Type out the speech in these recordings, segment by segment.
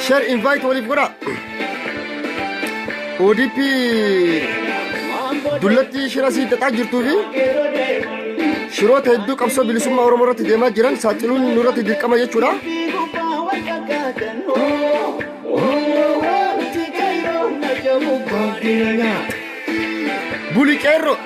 Share invite Olive Gora ODP Dullatti Shirasi Tajir Tuvi Shirot Hedu Qabsoo Bilisummaa Oromooti deemaa jiran saaxiluun nurratti dirqama jechuudha. Buli qeerroo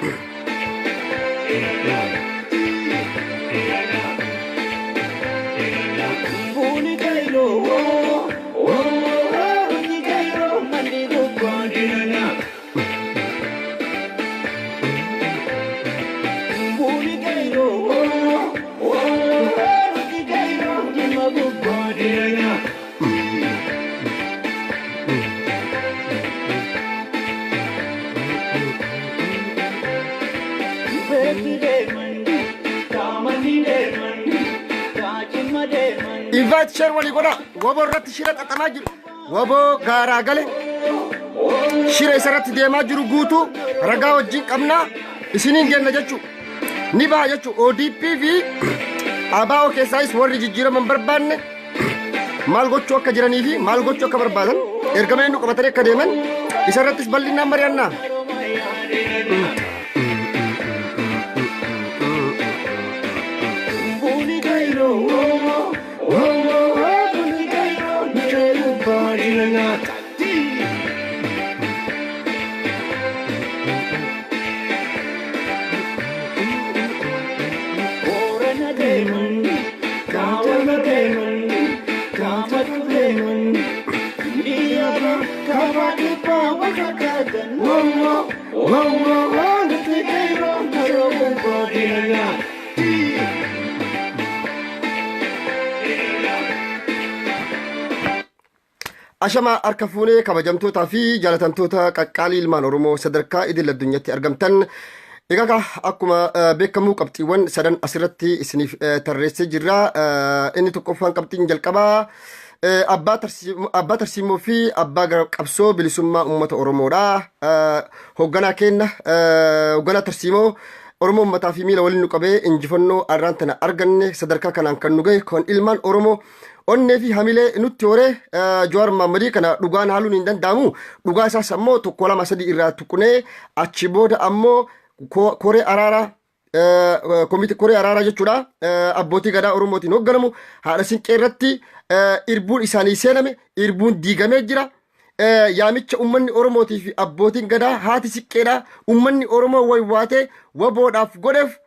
invite share wali goda wobo ratti shira xaxamaa jiru wobo gara galee shira isaratti deemaa jiru guutu ragaa wajjin qabna isiniin genna jechu ni baa jechu ODP fi Abbaa keessaayis warri jijjiiraman barbaanne maal gochuu akka jiranii fi maal gochuu akka barbaadan ergamee nu qabatanii akka deeman isarrattis bal'inaan mari'annaa. Ashama arkafune kabajamtoota fi jaalatamtoota qaqqaalii ilmaan Oromoo sadarkaa idil addunyaatti argamtan egaa akkuma beekamu qabxiiwwan sadan asirratti isiniif tarreessee jirra. Inni tokkoffaan qabxiin jalqabaa Abbaa Tarsiimoo fi Abbaa Qabsoo Bilisummaa Uummata Oromoodha. Hoogganaa keenya hoogganaa Tarsiimoo Oromoo uummataa fi miila waliin nu qabee injifannoo arraan tana arganne sadarkaa kanaan kan nu gahe kan ilmaan Oromoo onne fi hamilee nutti hore Jawaar Mohammed kana dhugaan haaluun hin danda'amu. Dhugaa isaas ammoo tokko lama sadii irraa tuqnee achi booda ammoo koree araaraa koree araaraa jechuudha. Abbootii gadaa Oromootiin hoogganamu haadha siinqee irratti irbuun isaanii seename irbuun diigamee jira. Yaamicha ummanni Oromootii fi abbootiin gadaa haati siinqeedha. Ummanni Oromoo waywaatee waboodhaaf godheef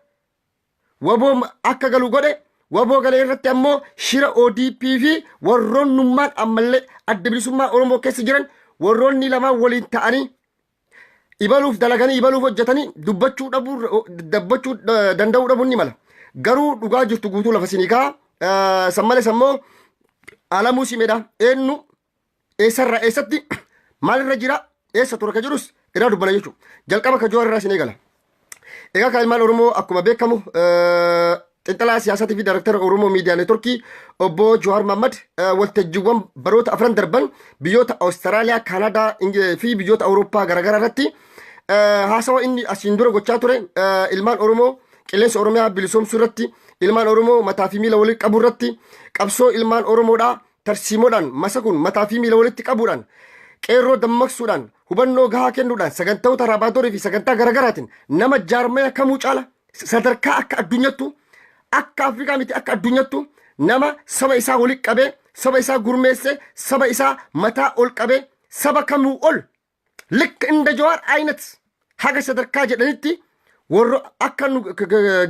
waboo akka galu godhe. Waboo galee irratti ammoo shira ODP fi warroonnummaan ammallee adda bilisummaa Oromoo keessa jiran warroonni lamaan waliin ta'anii ibaluuf dalaganii ibaluuf hojjetanii dubbachuu danda'uu dhabuun ni mala. Garuu dhugaa jirtu guutuu lafa siniikaa sammales ammoo Alamuu Simeedha. Ennu eessarraa eessatti maalirra jira eessa tura ka jirus irraa dubbana jechuudha. Jalqaba ka Jawaar irraa sinee gala. Egaa kan ilmaan Oromoo akkuma beekamu xinxalaa siyaasatii fi daayirektara Oromoo miidiyaa neetworkii obbo Jawaar Mohammed waltajjiiwwan baroota afran darban biyyoota Awustiraaliyaa, Kaanadaa fi biyyoota Awurooppaa garaagaraa irratti haasawa inni asiin dura gochaa ture ilmaan Oromoo qilleensa Oromiyaa bilisoomsuu irratti ilmaan Oromoo mataa fi miila walitti qabuu irratti qabsoo ilmaan Oromoodhaa tarsiimoodhaan masakuun mataa fi miila walitti qabuudhaan qeerroo dammaqsuudhaan hubannoo gahaa kennuudhaan sagantaawwan raabaatoree fi sagantaa garaagaraatiin nama jaarmaya kamuu caala sadarkaa akka addunyattu akka Afrikaa miti akka addunyattu nama saba isaa walitti qabee saba isaa gurmeessee saba isaa mataa ol qabee saba kamuu ol ልክ እንደ ጀዋር አይነት ሀገር ሰደርካ ጀደንቲ ወሮ አከኑ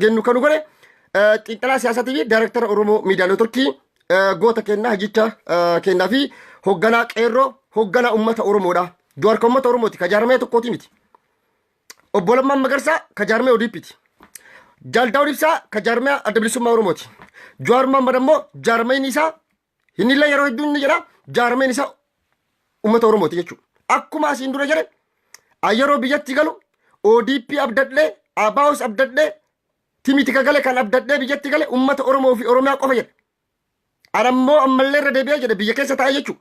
ገኑ ከኑ ጎለ ጢንጥላ ሲያሳት ቢ ዳይሬክተር ኦሮሞ ሚዲያ ኔትወርክ ጎተ ከና ጅቻ ከና ፊ ሆገና ቄሮ ሆገና ኡመተ ኦሮሞዳ Jawaar kan uummata Oromooti ka jaarmee tokkooti miti. Obbo Lammaan Magarsaa ka jaarmee ODP'ti. Jaal Daawud Ibsaa ka jaarmee Adda Bilisummaa Oromooti. Jawaar Mohammed ammoo jaarmeen isaa inni illee yeroo hedduu inni jedha jaarmeen isaa uummata Oromooti jechuudha. Akkuma asiin dura jedhe yeroo biyyatti galu ODP abdadhee Abbaa'us abdadhee timiti ka gale kan abdadhee biyyatti gale uummata Oromoo fi Oromiyaa qofa jedhe. Anammoo ammallee irra deebi'ee jedhe biyya keessa taa'e jechuudha.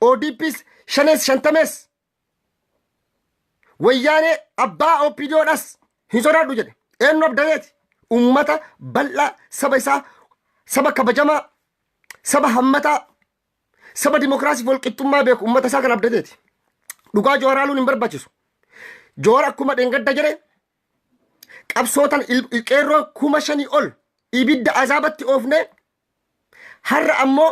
ODPs shanees shantamees wayyaanee abbaa OPDOodhas hin sodaadhu jedhe. Eenyu abdateeti uummata bal'aa saba isaa saba kabajamaa saba hammataa saba dimokiraasiif walqixxummaa beeku uummata isaa kan abdateeti. Dhugaa Jawaar haaluun hin barbaachisu. Jawaar akkuma dheengadda jedhe qabsootan qeerroo 5,000 ol ibidda azaabatti oofnee har'a ammoo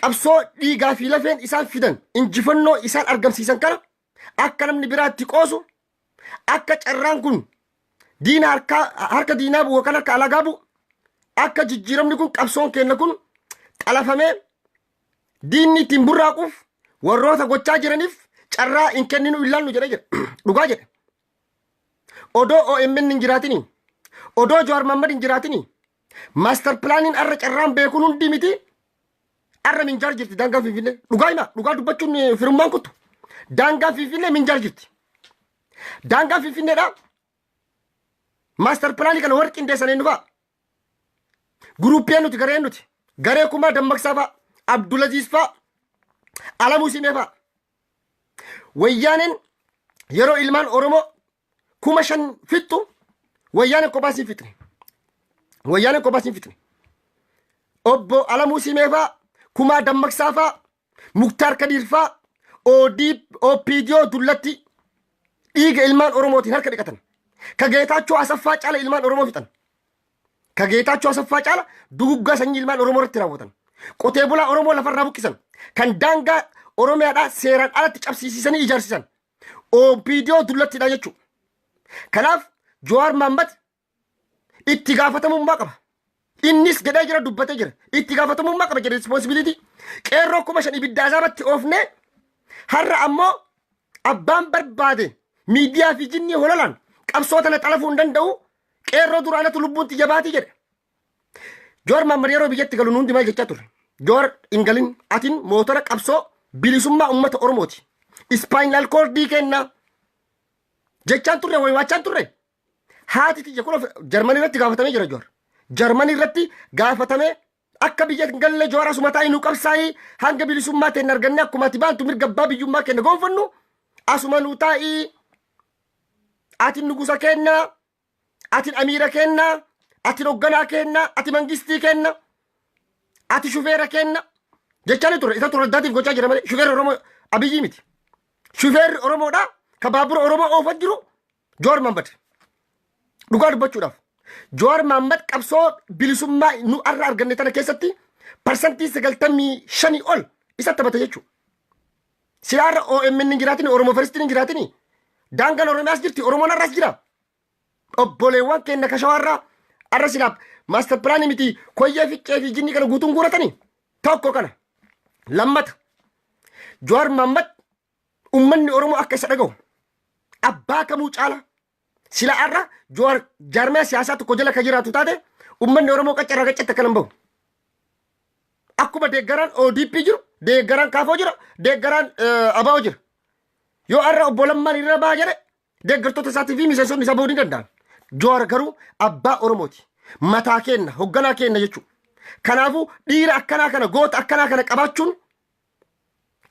qabsoo dhiigaa fi lafeen isaan fidan injifannoo isaan argamsiisan kana akka namni biraatti qoosu akka carraan kun diina harka diinaa bu'u kan harka alagaa bu'u akka jijjiiramni kun qabsoon kenna kun qalafamee diinni ittiin burraaquuf warroota gochaa jiraniif carraa hin kenninu ilaallu jedhe dhugaa jedhe. Odoo OMN hin jiraatini odoo Jawaar Mohammed hin jiraatini maaster pilaaniin arra carraan beekuun hundi miti arra minjaar jirti daangaa Finfinnee dhugaa hima dhugaa dubbachuun firummaan kuttu daangaa Finfinnee minjaar jirti daangaa Finfinneedha maaster pilaanii kana warri qindeessanii dhufaa guruuppeen nuti garee kumaa dammaqsaa fa'a Abdulaziz fa'a Alamuu Simee fa'a wayyaaneen yeroo ilmaan Oromoo 5,000 fixxu wayyaaneen kophaa siin fixne wayyaaneen kophaa siin fixne obbo Alamuu Simee fa'a kumaa dammaqsaa fa'a Muktaar Kadiir fa'a OPDO dullatti dhiiga ilmaan Oromootiin harka dhiqatan ka Geetaachoo Asaffaa caala ilmaan Oromoo fixan ka Geetaachoo Asaffaa caala duguggaa sanyii ilmaan Oromoo irratti raawwatan qotee bulaa Oromoo lafarraa buqqisan kan daangaa Oromiyaadhaa seeraan alatti cabsiisanii ijaarsisan OPDO dullattiidha jechuudha. Kanaaf Jawaar Mohammed itti gaafatamummaa qaba. Innis gadee jira dubbatee jira. Itti gaafatamummaa qaba jedhe responsibility. Qeerroo 5,000 ibidda azaabatti oofnee har'a ammoo abbaan barbaade miidiyaa fi jinnii hololaan qabsoo tana xalafuu hin danda'u qeerroo duraanatu lubbuun xiyyabaati jedhe. Jawaar Mohammed yeroo biyyatti galu nuundi maal jechaa turre. Jawaar hin galin atiin mootora qabsoo bilisummaa uummata Oromooti. Spinal cordii kenna jechaan turre waachaan turre haati tiyya kun Jarmanii irratti gaafatamee jira Jawaar. Jarmanii irratti gaafatamee akka biyya galle Jawaar asuma taa'ii nu qabsaa'ii hanga bilisummaa ta'e arganne akkuma ati baantu mirga abbaa biyyummaa kenna gonfannu asuma nu taa'ii atiin nugusa kenna atiin amiira kenna atiin hoogganaa kenna ati mangistii kenna ati shufeera kenna jechaan ture isa ture addaatiif gochaa jira malee shufeerri Oromoo Abiyyii miti. Shufeerri Oromoodha ka baabura Oromoo oofaa jiru Jawaar Mohammed dhugaa dubbachuudhaaf Jawaar Mohammed qabsoo bilisummaa nu arra arganne tana keessatti parsantii 95 ol isa taphate jechuudha. Silaarra OMN hin jiraatini Oromoo Firistiin hin jiraatini daangaan Oromiyaas jirti Oromoon arraas jira. Obboleewwan keenya ka shawaarraa arra silaaf maaster pilaanii miti koyyee ficcee fi jinni kana guutuun guuratanii tokko kana lammata Jawaar Mohammed ummanni Oromoo akka isa dhaga'u abbaa kamuu caala sila arra Jawaar jaarmee siyaasaa tokko jala ka jiraatu taate ummanni Oromoo qaccarraa qaccatti akka nan bahu. Akkuma deeggaraan ODP jiru deeggaraan kaafoo jira deeggaraan abaa'oo jira. Yoo arra obbo Lammaan irra baa jedhe deeggartoota isaatii fi miseensonni isaa bahuu ni danda'an. Jawaar garuu abbaa Oromooti. Mataa kenna hoogganaa kenna jechuudha. Kanaafuu dhiira akkanaa kana goota akkanaa kana qabaachuun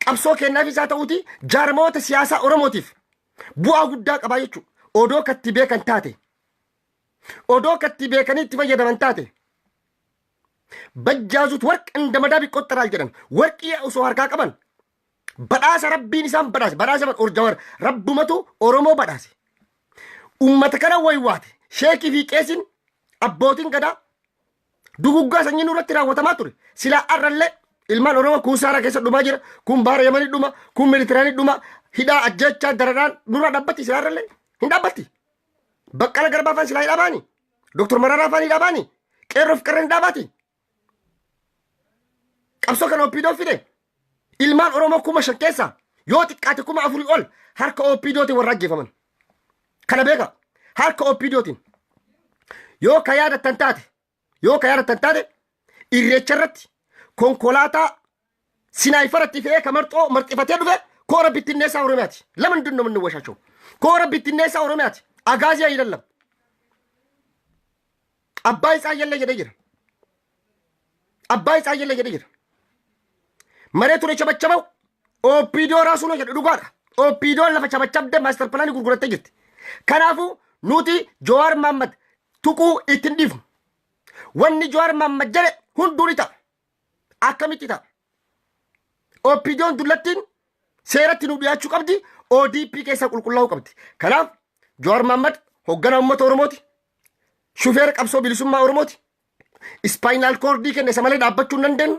qabsoo kennaaf isaa ta'uuti jaarmoota siyaasaa Oromootiif bu'aa guddaa qabaa jechuudha. Odoo katti beekan taate odoo katti beekanii itti fayyadaman taate bajjaazuut warqa indamadaa biqqottaraal jedhan warqii osoo harkaa qaban badhaasa rabbiin isaan badhaasa Jawaar rabbumatu Oromoo badhaase. Ummata kana waywaate sheekii fi qeesiin abbootiin gadaa duguggaa sanyii nurratti raawwatamaa ture. Silaa arrallee ilmaan Oromoo kun saara keessa dhumaa jira kun baara Yamanii dhuma kun Meeditiraanii dhuma hidhaa ajjechaa dararaan nurra dhaabbatti silaa arrallee hin dhaabbatti. Baqqala Garbaa afaan silaa hidhabaani Dr. Mararaa afaan hidhabaani qeerroof qarreen dhaabaati. Qabsoo kana OPDO fide ilmaan Oromoo 5,000 keessaa yoo xiqqaate 4,000 ol harka OPDOtiin warra ajjeefaman. Kana beeka harka OPDOtiin yoo ka yaadattan taate irreecha irratti konkolaataa sinaayifaratti fe'ee ka marxifatee dhufe koora bittinneessaa Oromiyaati. Laman dunno min washachoo koora bittinneessaa Oromiyaati. Agaaziyaa yidallam. Abbaa isaa yalla jedhee jira. Abbaa isaa yalla jedhee jira. Maree ture chabachabaw OPDO raasuu no jedhu dhugaadha. OPDO lafa chabachabde master plan gurgurattee jirti. Kanaafuu nuti Jawaar Mohammed tuquu ittiin dhiifnu. Wanni Jawaar Mohammed jedhe hunduu ni ta'a. Akkamitti ta'a? OPDOon dullattiin seeratti nu dhiyaachuu qabdi. ODP keessa qulqullaa'uu qabdi. Kanaaf Jawaar Mohammed hoggana uummata Oromooti. Shufeera qabsoo bilisummaa Oromooti. Spinal cordii kenne isa malee dhaabbachuu hin dandeenyu.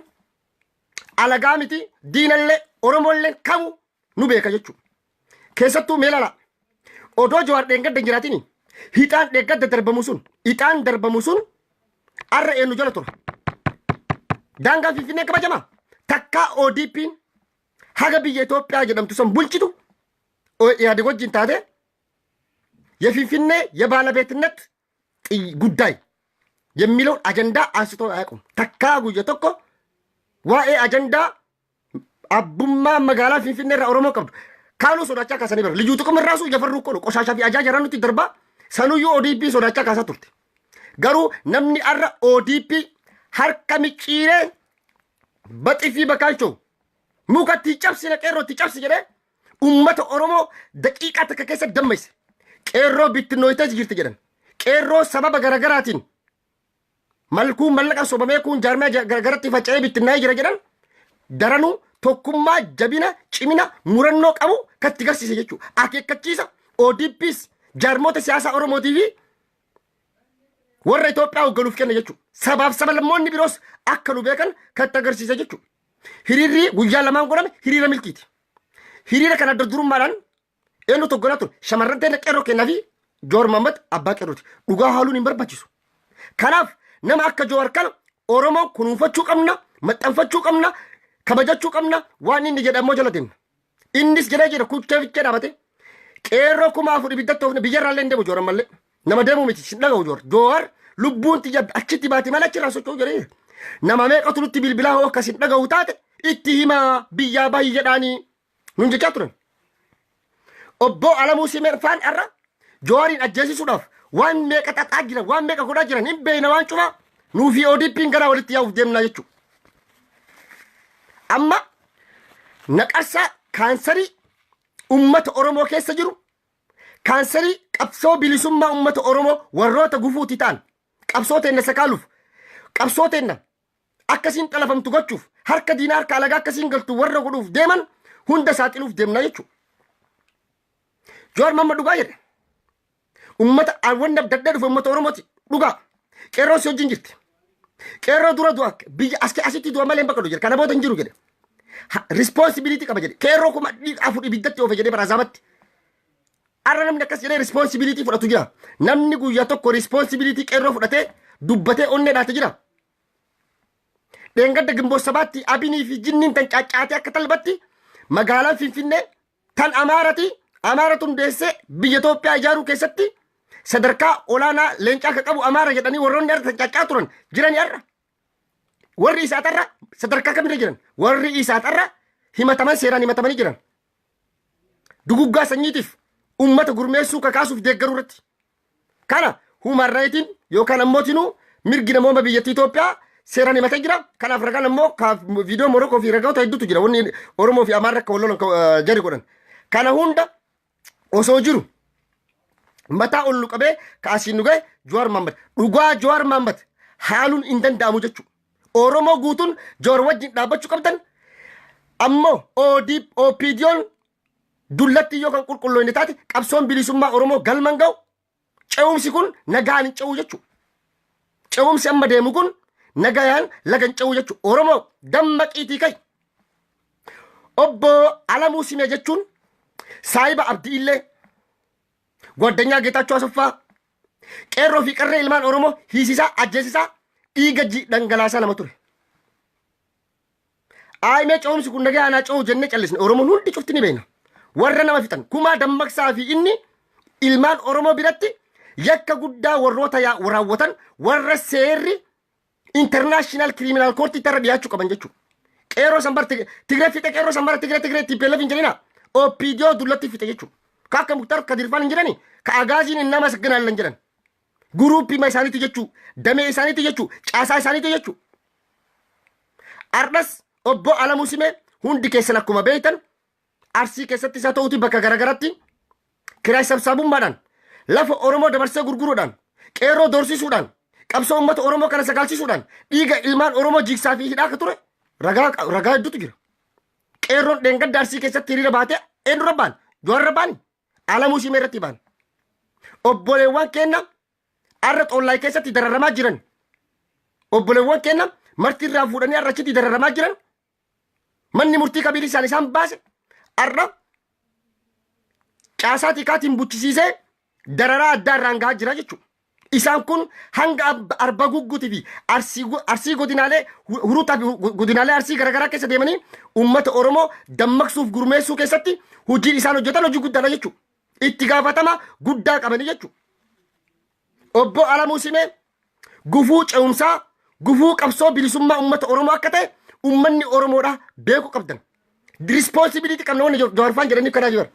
Alagaa miti diinallee Oromollee kamu nu beeka jechuudha. Keessattuu meelala. Odoo Jawaar dheengadda hin jiraatin hixaan dheengadda darbamu sun arra eenyu jala tura. Daangaa Finfinnee kabajamaa. Takkaa ODP'n haga biyya Itoophiyaa jedhamtu san bulchitu yaade wajjin taate የፊንፊኔ የባለቤትነት ጉዳይ የሚለውን አጀንዳ አንስቶ አያውቁም። ተካ ጉየ tokko waa'ee ajandaa abbummaa magaalaa Finfinnee irraa Oromoo qabdu kaanuu sodaachaa kaasanii bara liyyuu tuqum irraasu jafarruu qodu qoshashaa fi ajaa jaran nuti darbaa sanuyyuu ODP sodaachaa kaasaa turte. Garuu namni arra ODP harka micciiree baxii fi bakaalchoo mukatti cabsine qeerrootti cabsi jedhee ummata Oromoo daqiiqaa takka keessa dammayse. Qeerroo bittinnooyitee jirti jedhan. Qeerroo sababa garagaraatiin malkuun mallaqa sobamee kun jaarmee garagaratti faca'ee bittinnaa'ee jira jedhan daranuu tokkummaa jabina cimina murannoo qabu katti garsiise jechuudha. Akeekkachiisa ODPs jaarmoota siyaasaa Oromootii fi warra Itoophiyaa hoogganuuf kenna jechuudha. Sabaaf sablammoonni biroos akka nu beekan katti agarsiise jechuudha. Hiriirri guyyaa lamaan godhame hiriira milkiiti. Hiriira kana durdurummaadhaan eenyu tokkonaa ture shamarran ta'e qeerroo kennaa fi Jawaar Mohammed abbaa qeerrooti. Dhugaa haaluun hin barbaachisu. Kanaaf nama akka Jawaar kana Oromoon kunuunfachuu qabna, maxxanfachuu qabna, kabajachuu qabna, waan inni jedhamoo jala deemna. Innis jedhee jira kucheefichee dhaabate qeerroo 4,000 ibiddatti oofne biyyarraallee hin deemu Jawaar mallee. Nama deemuu miti sin dhaga'u Jawaar. Jawaar lubbuun tiyya achitti baate malee achirraa socho'uu jedhee nama meeqatu nutti bilbilaa hoo akkas hin dhaga'u taate itti himaa biyyaa bahi jedhaanii nun jechaa turan. Obbo Alamuu Simee Seeraaf irra Jawaarin ajjeesisuudhaaf waan meeqa xaxaa jiran waan meeqa godhaa jiran hin beekna waan cufaa nuufi ODP'n gara walitti yaa'uuf deemnaa jechuudha. Amma naqarsaa kaansarii ummata Oromoo keessa jiru kaansarii qabsoo bilisummaa ummata Oromoo warroota gufuuti ta'an qabsoo teenna sakaaluuf qabsoo teenna akkasiin xalafamtu gochuuf harka diinaa harka alagaa akkasiin galtu warra godhuuf deeman hunda saaxiluuf deemnaa jechuudha. Jawaar Mohammed dhugaa jedhe. Ummata awwan dabdadda dhufe ummata Oromooti dhugaa. Qeerroo si wajjin jirti. Qeerroo dura du'a biyya asitti du'a malee hin bakkadu jedhe. Kana booda hin jiru jedhe. Responsibility qaba jedhe. Qeerroo 4,000 ibiddatti oofe jedhee barazaamatti. Arra namni akkas jedhee responsibility fudhatu jira. Namni guyyaa tokko responsibility qeerroo fudhatee dubbatee onnee dhaate jira. Dheengadda Gimboo sabaatti Abinii fi Jinniin tan caaccaatee akka talbatti magaalaan Finfinnee tan Amaaratu hundeessee biyya Itoophiyaa ijaaruu keessatti sadarkaa olaanaa leencaa akka qabu Amaara jedhanii warroonni irra caccaa turan jiranii irra. Warri isaatarra sadarkaa kamirra jiran? Warri isaatarra himataman seeraan himatamanii jiran. Duguggaa sanyiitiif ummata gurmeessuu kakaasuuf deeggaruu irratti. Kana human rightiin yookaan ammootinuu mirgi namooma biyyattii Itoophiyaa seeraan himatee jira. Kanaaf ragaan ammoo viidiyoo Morokoo fi ragaota hedduutu jira. Wanni Oromoo fi Amaara akka wallolan jari godhan. Kana hunda osoo jiru mataa ol qabee kaasiin nu gahe Jawaar Mohammed dhugaa Jawaar Mohammed haaluun hin danda'amu jechuudha. Oromoo guutuun Jawaar wajjin dhaabbachuu qabdan ammoo OPDO'n dullatti yoo kan qulqulloonni taate qabsoon bilisummaa Oromoo galman ga'u ce'umsi kun nagaan hin ce'u jechuudha. Ce'umsi amma deemu kun nagaan lagan ce'u jechuudha. Oromoo dammaqiitii kai. Obbo Alamuu Simee jechuun saayiba abdii illee ጓደኛ ጌታቸው አሰፋ qeerroo fi qarree ilmaan Oromoo hiisisaa ajjeesisaa dhiiga dhangalaasaa nama ture. Aayimee coomsi kun nagaa anaa coomu jennee callisne Oromoon hundi cufti ni beekna. Warra nama fixan kumaa dammaqsaa fi inni ilmaan Oromoo biratti yakka guddaa warroota raawwatan warra seerri international criminal court irra dhiyaachuu qaban jechuudha. Qeerroo sanbar Tigree fixe qeerroo sanbar Tigree TPLF hin jedhina. OPDO dullatti fixe jechuudha. Ka akka Muktar Kadirfaan hin jedhani ka agaaziin nama sagganaan lan jedhan. Guruuppii ma isaaniitu jechuu damee isaaniitu jechuu caasaa isaaniitu jechuu. Ardas obbo Alamuu Simee hundi keessan akkuma beektan Arsii keessatti isa ta'uuti bakka garagaratti kiraay sabsaabummaadhaan lafa Oromoo dabarsee gurguruudhaan qeerroo dorsiisuudhaan qabsoo uummata Oromoo kana sagaalchisuudhaan dhiiga ilmaan Oromoo jigsaa fi hidhaa akka ture ragaa hedduutu jira. Qeerroon dheengadda Arsii keessatti hiriira baatee eenyu rabbaan Jawaar rabbaani Alamuu Simee irratti baan. Obboleewwan kenna arra xollaay keessatti dararamaa jiran. Obboleewwan kenna marti irraa fuudhanii arrachitti dararamaa jiran. Manni murtii kabirii isaan baase arra caasaa xiqqaatiin buchisiisee dararaa addaa irraan gahaa jira jechuudha. Isaan kun hanga arba gugguutii fi arsii godinaalee huruutaa fi godinaalee arsii garaagaraa keessa deemanii uummata Oromoo dammaqsuuf gurmeessuu keessatti hojii isaan hojjetan hojii guddaadha jechuudha. Itti gaafatama guddaa qabanii jechuudha. Obbo Alamuu Simee gufuu ce'umsaa gufuu qabsoo bilisummaa uummata Oromoo akka ta'e ummanni Oromoodha beeku qabdan. Responsibility qabna wanni Jawaarfaan jedhaniif kanaa jiru.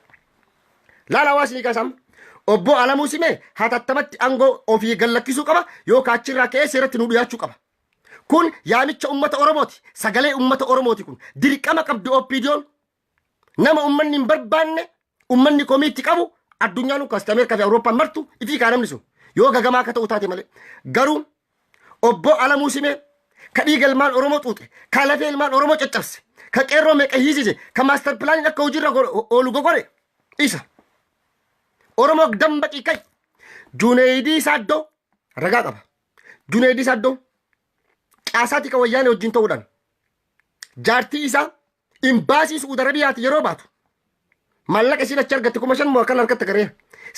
Laala hawaasni kaasam. Obbo Alamuu Simee hatattamatti aangoo ofii gallakkisuu qaba yookaan achirraa ka'ee seeratti nu dhiyaachuu qaba. Kun yaamicha uummata Oromooti. Sagalee uummata Oromooti kun. Dirqama qabdu OPDO'n nama ummanni hin barbaanne ummanni komiitti qabu addunyaan kun kaasta Ameerikaa fi Awurooppaan martu ifi kaanamni sun yoo gagamaa akka ta'u taate malee. Garuu obbo Alamuu Simee ka dhiiga ilmaan Oromoo xuuxe ka lafee ilmaan Oromoo caccabse ka qeerroo meeqa hiisise ka maaster pilaaniin akka hojiirra oolu gogore isa. Oromoo dambaqii kai Juneedii Saaddoo ragaa qaba. Juneedii Saaddoo caasaati ka wayyaanee wajjin ta'uudhaan jaartii isaa imbaasii Suudi Arabiyaati yeroo baatu maallaqa isiin achi argatte 5,000 moo akkan argatte gareera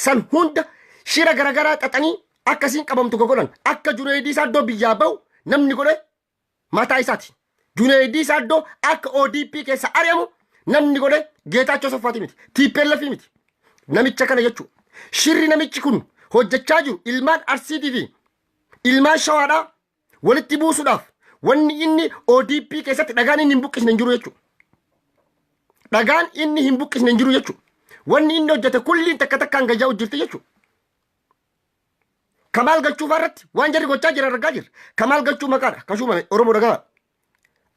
san hunda shira garagaraa xaxanii akkasiin qabamtu gogodhan akka Juneedii Saaddoo biyyaa bahu namni godhe mataa isaati. Juneedii Saaddoo akka ODP keessa ari'amu namni godhe Geetaachoo Saffaati miti TPLF miti. Namicha kana jechuudha. Shirri namichi kun hojjechaa jiru ilmaan Arsiitii fi ilmaan Shawaadhaa walitti buusuudhaaf wanni inni ODP keessatti dhagaan inni hin buqqisne hin jiru jechuudha. Dhagaan inni hin buqqisne hin jiru jechuudha. Wanni inni hojjete kulliin takka takkaan gajaa hojjirti jechuudha. Kamaal galchuu irratti waan jarri gochaa jiran argaa jirra. Kamaal galchuu maqaadha. Kashuumame Oromoo dhagaa.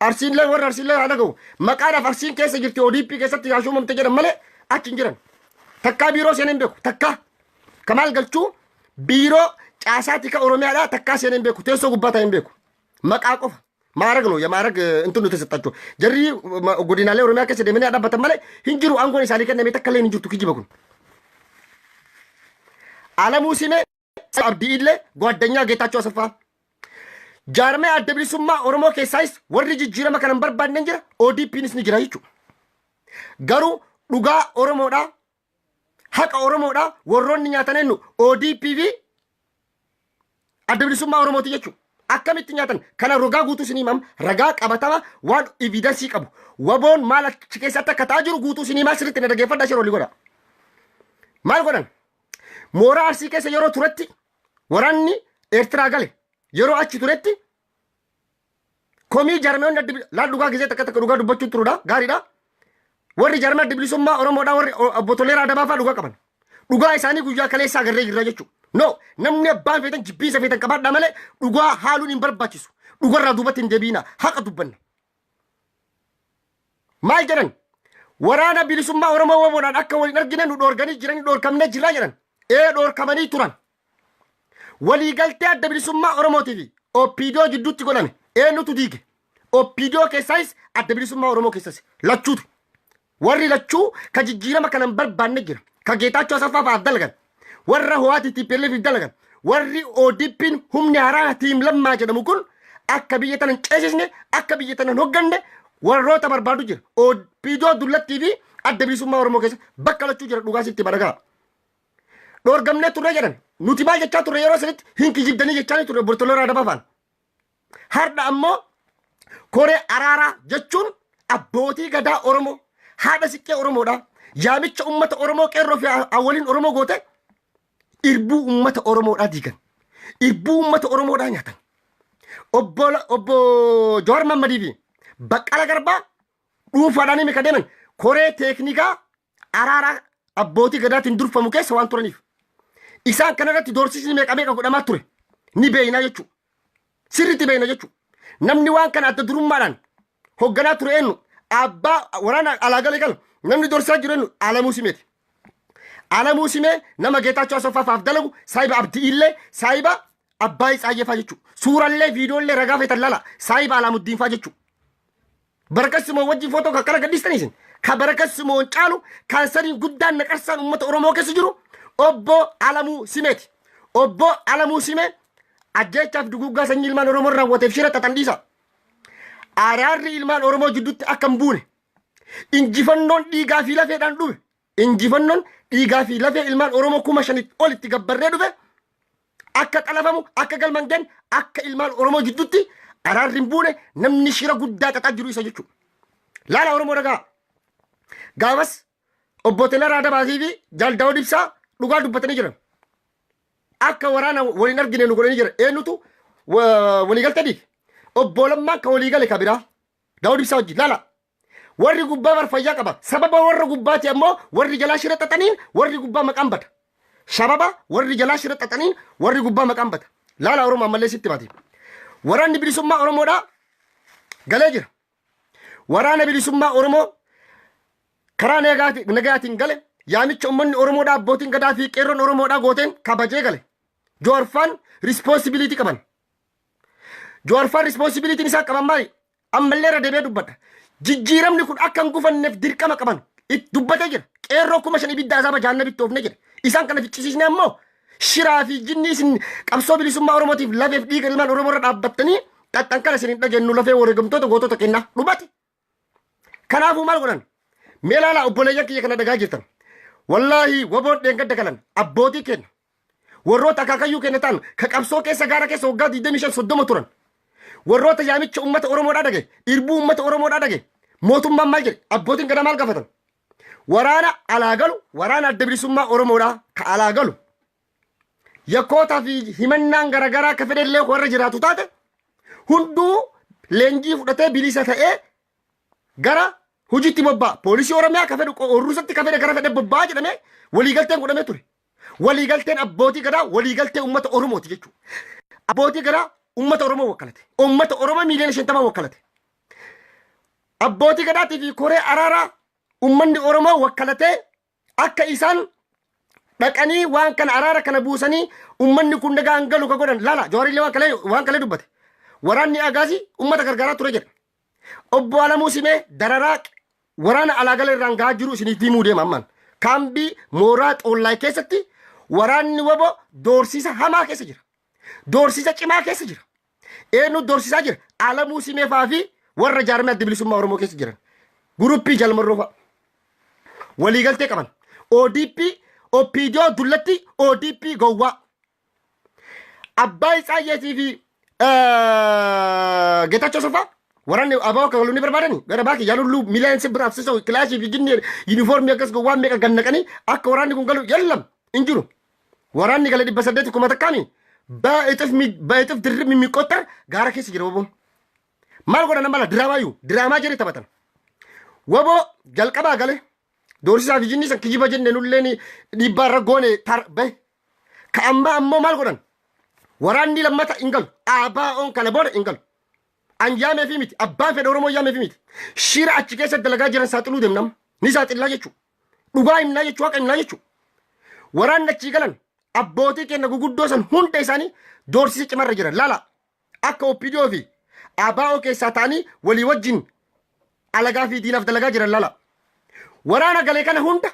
Arsiinlee warra Arsiinlee haa dhaga'u. Maqaadhaaf Arsiin keessa jirti ODP keessatti kashuumamte jedhan malee achi hin jiran. Takkaa biiroo seeneen beeku takkaa kamaal galchuu biiroo caasaati ka Oromiyaadhaa takkaa seeneen beeku teessoo gubbaa ta'een beeku maqaa qofa maarag no yamaarag intun nuti settachu jarri godinaalee Oromiyaa keessa deemanii dhaabbatan malee hin jiru aangoon isaanii kennamee takka illee hin jirtu kijiba kun. Alamuu Simee abdii illee ጓደኛ ጌታቸው አሰፋ jaarmee adda bilisummaa Oromoo keessaayis warri jijjiirama kana hin barbaadne jira ODPnis ni jira jechuudha. Garuu dhugaa Oromoodhaa haqa Oromoodhaa warroonni nyaatan eenyu ODP fi adda bilisummaa Oromooti jechuudha. Akkamitti nyaatan kana rogaa guutuu isin himam ragaa qabatama waan evidensii qabu waboon maal achi keessatti akka ta'aa jiru guutuu isin himaa sirriitti na dhaggeeffadhaa shiroo godha. Maal godhan mooraa Arsii keessa yeroo turetti waraanni Eertiraa gale yeroo achi turetti komii jaarmeewwan laal dhugaa gisee takka takka dhugaa dubbachuu turuudha gaariidha. Warri jaarmee adda bilisummaa Oromoodhaa warri obbo Toleeraa Adabaafaa dhugaa qaban. Dhugaa isaanii guyyaa kaleessaa agarree jirra jechuudha. No namni abbaan feetan jibbiisa feetan qabaadhaa malee dhugaa haaluun hin barbaachisu. Dhugarraa duubatti hin deebiina haqa dubbanna. Maal jedhan waraana bilisummaa Oromoo waboodhaan akka waliin argine nu dhoorganii jiranii dhoorkamnee jirraa jedhan. Dhoorkamanii turan. Waliigaltee adda bilisummaa Oromootii fi OPDO jidduutti godhame eenyutu diige. OPDO keessaayis adda bilisummaa Oromoo keessas lachuutu. Warri lachuu ka jijjiirama kana hin barbaanne jira. Ka Geetaachoo Asaffaafaaf dalagan. Warra ho'aati TPLF dalagan. Warri ODP'n humni haraa tiim lammaa jedhamu kun akka biyya tana hin ceesisne akka biyya tana hin hogganne warroota barbaadu jira. OPDO dullattii fi adda bilisummaa Oromoo keessa bakka lachuu jira dhugaa sitti badagaa. Dhoorgamnee turre jedhan nuti maal jechaa turre yeroo sanitti hin kijibdanii jechaa turre Toleeraa Adabaafaan. Har'a ammoo koree araaraa jechuun abbootii gadaa Oromoo haadha siqqee Oromoodha yaamicha ummata Oromoo qeerroo fi awwaliin Oromoo goote irbuu ummata Oromoodha diigan irbuu ummata Oromoodha nyaatan obbo Jawaar Mammadii fi Baqqala Garbaa dhuunfaadhaan mika deeman koree teeknikaa araaraa abbootii gadaatiin durfamu keessa waan turaniif isaan kanarratti doorsisni meeqa godhamaa ture ni beeyna jechuudha sirriitti beeyna jechuudha namni waan kana adda durummaadhaan hoogganaa ture eenyu abbaa waraana alaagalee kan namni doorsisaa jiru eenyu Alamuu Simeeti. Alamuu Simee nama Geetaachoo Asoffaaf dalagu saayiba Abdii illee saayiba Abbaa Isaayyeefaa jechuudha. Suurallee viidiyoollee ragaa feetan lala saayiba Alaamuuddiinfaa jechuudha. Barakat Simoon wajjin footoo kakkana gaddistaniisin ka Barakat Simoon caalu kaansariin guddaan naqarsaan uummata Oromoo keessa jiru obbo Alamuu Simeeti. Obbo Alamuu Simee ajjeechaaf duguggaa sanyii ilmaan Oromoo raawwateef shira xaxandhiisa. Araarri ilmaan Oromoo jidduutti akka hin buune injifannoon dhiigaa fi lafeedhaan dhufe injifannoon dhiigaa fi lafee ilmaan Oromoo 5,000 olitti gabbarree dhufe akka xalafamu akka galmangeen akka ilmaan Oromoo jidduutti araarri hin buune namni shira guddaa xaxaa jiru isa jechuudha. Laala Oromoo dhagaa gaafas obbo Teeraa Dabaatii fi Jaaldaawoo Dibsaa dhugaa dubbatanii jiran akka waraana waliin argine nu godhanii jira eenyutu waliigaltee dhiife obbo Lammaan ka waliigale ka biraa Daawoo Dibsaa wajjin laala warri gubbaa barfayyaa qaba sababa warra gubbaati ammoo warri jalaa shira xaxaniin warri gubbaa maqaan bada sababa warri jalaa shira xaxaniin warri gubbaa maqaan bada laala Oromoo ammallee sitti baati waraanni bilisummaa Oromoodhaa galee jira waraana bilisummaa Oromoo karaa nagaatiin gale yaamicha ummanni Oromoodhaa abbootiin gadaa fi qeerroon Oromoodhaa gooteen kabajee gale Jawaarfaan responsibility qaban Jawaarfaan responsibility isaa qaban maali ammallee radeebee dubbadha jijjiiramni kun akka hin gufanneef dirqama qaban dubbatee jira qeerroo 5,000 ibidda azaaba jaannabitti oofne jira isaan kana ficcisiisne ammoo shiraa fi jinni isin qabsoo bilisummaa Oromootiif lafeef dhiiga ilmaan Oromoo irra dhaabbattanii xaxxan kana isin hin dhageenyu lafee wareegamtoota gootota kennaa dhubate kanaafuu maal godhan mee laalaa obboleeyyan kiyya kana dhagaa jirtan wallaahi waboon dheengadda galan abbootii kenna warroota akaakayyuu kenna ta'an ka qabsoo keessa gaara keessa waggaa 25-30 turan warroota yaamicha ummata Oromoodhaa dhage irbuu ummata Oromoodhaa dhage mootummaan maal jedhe abbootiin gadaa maal gaafatan waraana alaagalu waraana adda bilisummaa Oromoodhaa ka alaagalu yakkootaa fi himannaan garagaraa ka fedhellee warra jiraatu taate hunduu leenjii fudhatee bilisa ta'ee gara hojiitti bobbaa poolisii Oromiyaa ka fedhu orrusatti ka fedhe gara fedhe bobbaa jedhamee waliigalteen godhamee ture waliigalteen abbootii gadaa waliigaltee ummata Oromooti jechuudha abbootii gadaa ummata Oromoo wakkalate ummata Oromoo miiliyoona 50 wakkalate abbootii gadaatii fi koree araaraa ummanni Oromoo wakkalatee akka isaan dhaqanii waan kana araara kana buusanii ummanni kun nagaan galu ka godhan laala Jawaarillee waan kalee dubbate waraanni agaazii ummata gargaaraa ture jedha obbo Alamuu Simee dararaa waraana alaagalee irraan gahaa jiru isiniif himuu deema ammaan kaambii mooraa Xoollaay keessatti waraanni wabo doorsisa hamaa keessa jira doorsisa cimaa keessa jira eenyu doorsisaa jira Alamuu Simeefaa fi warra jaarmee adda bilisummaa Oromoo keessa jiran guruppii jalmarroofa waliigaltee qaban ODP OPDO dullatti ODP gowwaa Abbaa Isaayyeetii fi Geetaachoo Asofaa waraanni Abbaa akka galuun ni barbaadani gara baakii yaalullu miileensi biraaf sisoo kilaashii fi jinni yuunifoormii akkas gowwaa meeqa gannaqanii akka waraanni kun galu yallam hin jiru waraanni gale 800 kuma takkaami በእጥፍ ድርብ የሚቆጠር ጋራ ኬስ ጅረ ወቦ ማል ጎዳና ማላ ድራማ ጀሪ ተበተን ወቦ ጀልቀባ ገለ ዶርሲሳ ቪጂኒ ሰን ኪጂባ ጀነ ኑሌኒ ዲባረ ጎኔ ታርበ ከአማ አሞ ማል ጎዳን ወራኒ ለማታ ኢንገል አባ ኦን ከነ ቦደ ኢንገል አንጃሜ ፊሚት አባ ፈደ ኦሮሞ ያሜ ፊሚት ሺራ አቺ ኬሰ ደለጋ ጀረን ሳጥሉ ደምናም ኒሳጥላ ጀቹ ዱጋይም ና ጀቹ አቀም ና ጀቹ ወራን ነቺ ገለን abbootii kenna guguddoo san hunda isaanii doorsisa cimarra jiran laala akka OPDO fi ABO keessaa ta'anii walii wajjin alagaa fi diinaaf dalagaa jiran laala waraana galee kana hunda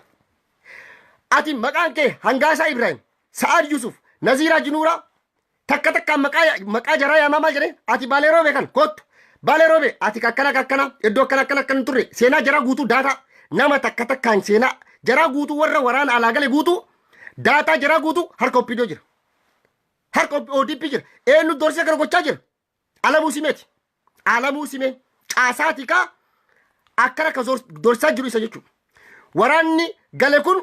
ati maqaan kee Hangaasaa Ibrahim Sa'ad Yusuf Naziraa Jinuuraa takka takkaan maqaa jaraa yaamaa maal jedhee ati Baalee Roobee kan kottu Baalee Roobee ati kakkana iddoo akkana turre seenaa jaraa guutuu daataa nama takka takkaan seenaa jaraa guutuu warra waraana alaa galee guutuu data jara guutu harka OPDO jira harka ODP jira eenyu dorsisa kana gochaa jira Alamuu Simeeti Alamuu Simee caasaati ka akkana ka doorsisaa jiru isa jechuudha. Waraanni galee kun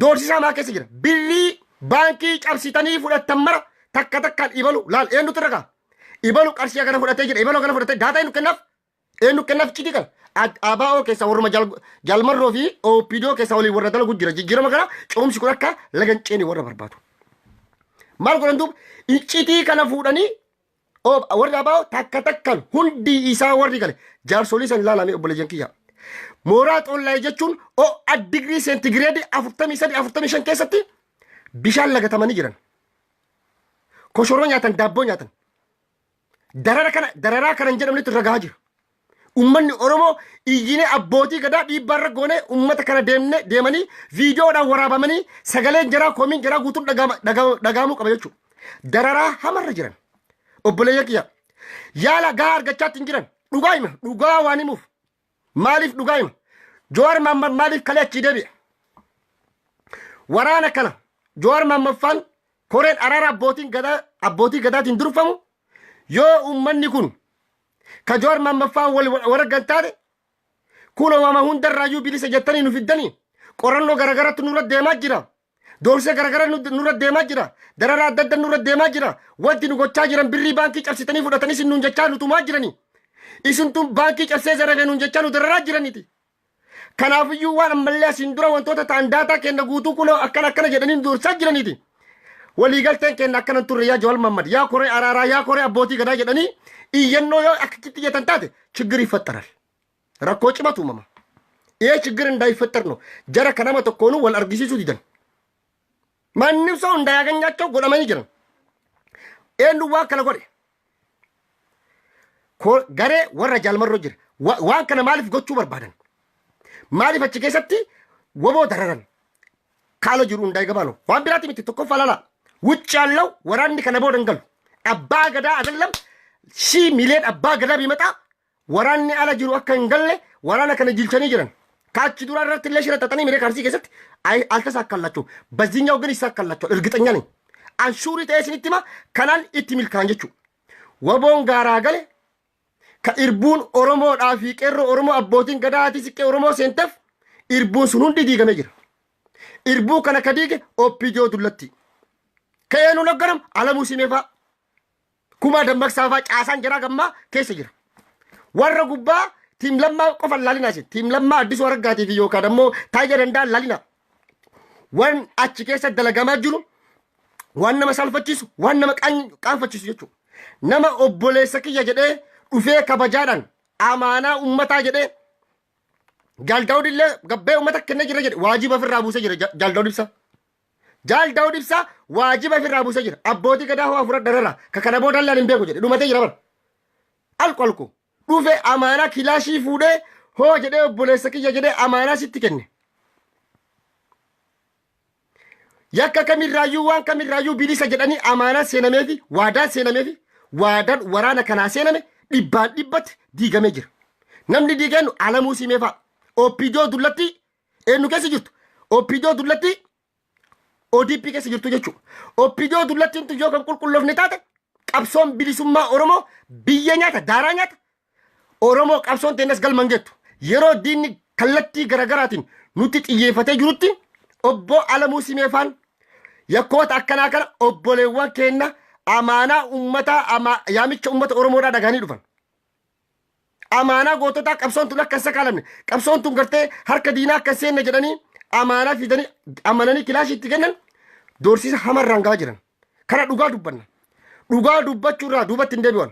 doorsisaa maa keessa jira. Birrii baankii cabsitanii fudhattan mara takka takkaan ibalu laal eenyutu ragaa. Ibalu qarshii kana fudhatee jira. Ibalu kana fudhatee daataa eenyu kennaaf citi kana. Abbaa keessa warruma jalmarroo fi OPDO keessa waliin warra dalagu jira. Jijjiirama kana coomsi kun akka lagan ceeni warra barbaadu. Maal godhan duuba iccitii kana fuudhanii warri Abbaa takka takkaan hundi isaa warri gale jaarsolii san ilaalamee obboleeyyan kiyya. Mooraa xollaayee jechuun ho'a digirii seentigireedii 43-45 keessatti bishaan lagatamanii jiran. Koshoroo nyaatan daabboo nyaatan. Dararaa kana hin jedhamnetti ragaa jira. Ummanni Oromoo iyyine abbootii gadaa dhiibbaarra goone ummata kana deemanii viidiyoodhaan waraabamanii sagaleen jaraa koomiin jaraa guutuun dhagaamuu qaba jechuudha. Dararaa hamarra jiran. Obboleeyyan kiyya. Yaala gahaa argachaatti hin jiran. Dhugaa hima. Dhugaa waan himuuf. Maaliif dhugaa hima? Jawaar Mohammed maaliif kalee achii deebi'a? Waraana kana Jawaar Mohammed koreen araara abbootii gadaatiin durfamu yoo ummanni kun ka Jawaar Mohammed warra gantaane kun waama hundarraayyuu bilisa jettanii nu fiddanii qorannoo garagaratti nurra deemaa jira. Doorsee garagara nurra deemaa jira. Dararaa adda adda nurra deemaa jira. Wanti nu gochaa jiran birrii baankii cabsitanii fudhatanii isin nuun jechaa nutumaa jiranii. Isin tun baankii cabsee zarafee nuun jechaa nu dararaa jiraniti. Kanaafiyyuu waan ammallee asiin dura wantoota ta'an daataa kenna guutuu kun akkana jedhanii nu doorsaa jiraniti. Waliigalteen kenna akkana turre yaa Jawaar Mohammed yaa koree araaraa yaa koree abbootii gadaa jedhanii iyyannoo yoo akkasitti jetan taate ችግር ይፈጠራል. Rakkoo cimatu uumama. ችግር እንዳይፈጠር ነው ጀረ ከነማ tokkoonu wal argisiisuu didan. Manni ሰው እንዳያገኛቸው godhamanii jiran. Eenyu waan kana godhe. Garee warra jaalmarroo jira. Waan kana maaliif gochuu barbaadan? Maaliif achi keessatti woboo dararan? Kaala jiru እንዳይገባሉ waan biraati miti tokko falala. ውጭ ያለው ወራንዲ ከነ ቦደን ገሉ አባ ገዳ አይደለም ሺህ ሚሊዮን አባ ገዳ ቢመጣ ወራኒ አላ ጅሩ አከን ገለ ወራና ከነ ጅልቸኒ ጅረን ካቺ ዱራ ረት ለሽረ ተጠኒ ሚሬ ካርሲ ከሰት አልተሳካላችሁ በዚህኛው ግን ይሳካላችሁ እርግጠኛ ነኝ አንሹሪ ተስኒቲማ ከናን ኢትሚል ካንጀቹ ወቦን ጋራ ገለ ከኢርቡን ኦሮሞ ዳፊ ቀሮ ኦሮሞ አቦቲን ገዳቲ ሲቀ ኦሮሞ ሴንተፍ ኢርቡን ሱኑን ዲዲገመ ጅራ ኢርቡ ከነ ከዲገ ኦፒጆ ዱለቲ ከየኑ ነገርም Alamuu Simee faa kuma dammaqsaa faa caasaan jira gammaa keessa jira. Warra gubbaa tiim lammaa qofa laalinaa isin tiim lammaa addisuu argaatiif yookaan ammoo taayya danda'an laalinaa. Waan achi keessa dalagamaa jiru waan nama salphachiisu waan nama qaanfachiisu jechuudha. Nama obboleessa kiyya jedhee dhufee kabajaadhaan amaanaa ummataa jedhee Jaaldaawudillee gabbee ummata kennee jira jedhe waajiba ofirraa buusee jira Jaaldaawud ibsa. Jaaldaawud ibsa waajiba ofirraa buusee jira. Abbootii gadaa hoo afura darara ka kana booda illee hin beeku jedhe dhumatee jira bara. Alqolko dhufe amaanaa kilaashii fuudhee hoo jedhee obboleessa kiyya jedhee amaanaa sitti kenne. Yakka kamirraayyuu waan kamirraayyuu bilisa jedhanii amaanaa seenameefi waadaan seenameefi waadaan waraana kanaa seename dhibbaan dhibbatti diigamee jira. Namni diigeennu Alamuu Simee fa'a. OPDO dullatti eenyu keessa jirtu? OPDO dullatti ODP keessa jirtu jechuudha. OPDO dullattiin tu yoo kan qulqulloofne taate qabsoon bilisummaa Oromoo biyya nyaata daaraa nyaata. Oromoo qabsoon teennas galman geettu. Yeroo diinni kallattii garagaraatiin nutti xiyyeeffatee jirutti obbo Alamuu Simee faan yakkoota akkanaa kana obboleewwan keenna amaanaa ummataa yaamicha ummata Oromoodhaa dhagaanii dhufan. Amaanaa goototaa qabsoon tun akka sakaalamne qabsoon tun gartee harka diinaa akka seenne jedhanii amaanaa fidanii amananii kilaashii itti kennan doorsiisa hamarraan gaa jiran. Kana dhugaa dubbanna. Dhugaa dubbachuurraa duubatti hin deebi'an.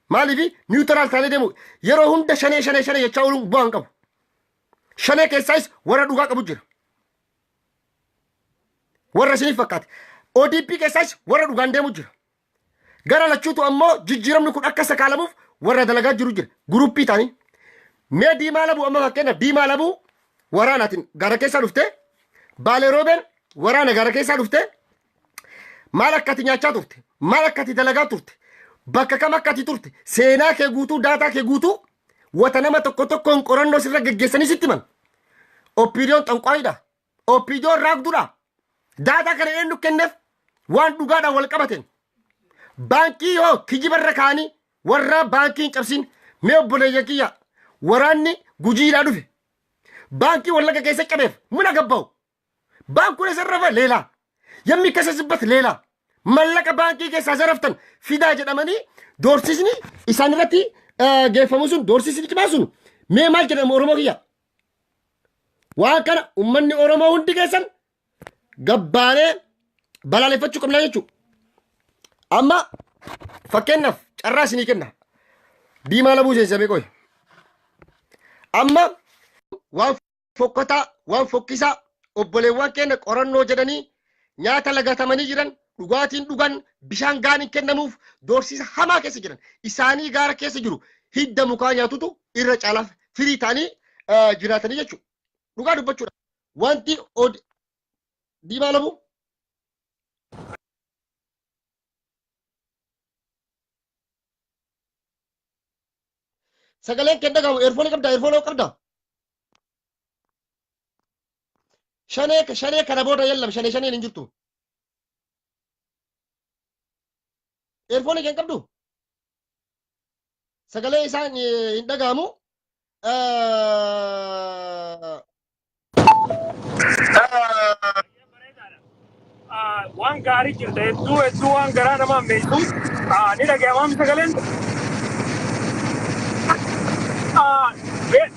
Maaliif niwutiraal taanee deemu yeroo hunda shanee jechaa ooluun bu'aan qabu. Shanee keessaayis warra dhugaa qabu jira. Warra isiniif fakkaate. ODP keessaayis warra dhugaan deemu jira. Gara lachuutu ammoo jijjiiramni kun akka sakaalamuuf warra dalagaa jiru jira. Guruppii taanii. Mee diimaa labuu amma fakkeenyaaf diimaa labuu waraanaatiin gara keessaa dhuftee baalee roobeen waraana gara keessaa dhuftee maal akkati nyaachaa turte maal akkati dalagaa turte bakka kam akkati turte seenaa kee guutuu daataa kee guutuu wata nama tokkoon qorannoo sirra geggeessanii sitti himan. OPDOon xanqaayidha. OPDOon raagduudha. Daataa kana eenyu kenneef waan dhugaadhaan wal qabateen baankii yoo kijibarra kaanii warra baankii hin cabsin mee obboleeyya kiyya waraanni gujiidhaa dhufe baankii wallaga keessa qabeef muna gabbaa'u baankun sarrafa leelaa yammi keessa sibbat leelaa mallaqa baankii keessaa zaraftan fidaa jedhamanii doorsisni isaan irratti geeffamu sun doorsisni cimaa sun mee maal jedhamu Oromoo kiyya waan kana ummanni Oromoo hundi keessan gabbaanee balaaleffachuu qabna jechuudha. Amma fakkeenyaaf carraa isinii kenna diimaa labuu seensamee qoy amma waan fokkotaa waan fokkisaa obboleewwan keenya qorannoo jedhanii nyaata lagatamanii jiran dhugaatiin dhugan bishaan gaaniin kennamuuf doorsisa hamaa keessa jiran isaanii gaara keessa jiru hidda mukaa nyaatutu irra caalaaf firii ta'anii jiraatanii jechuudha. Dhugaa dubbachuudha. Wanti diimaa labuu sagaleen kenna gahu eerfoonii qabda shanee kana booda yallam shaneen hin jirtu eerfoonii kan qabdu sagalee isaan hin dhagahamu waan gaarii jirta hedduu waan garaa namaa meessu ni dhagahamaam sagaleen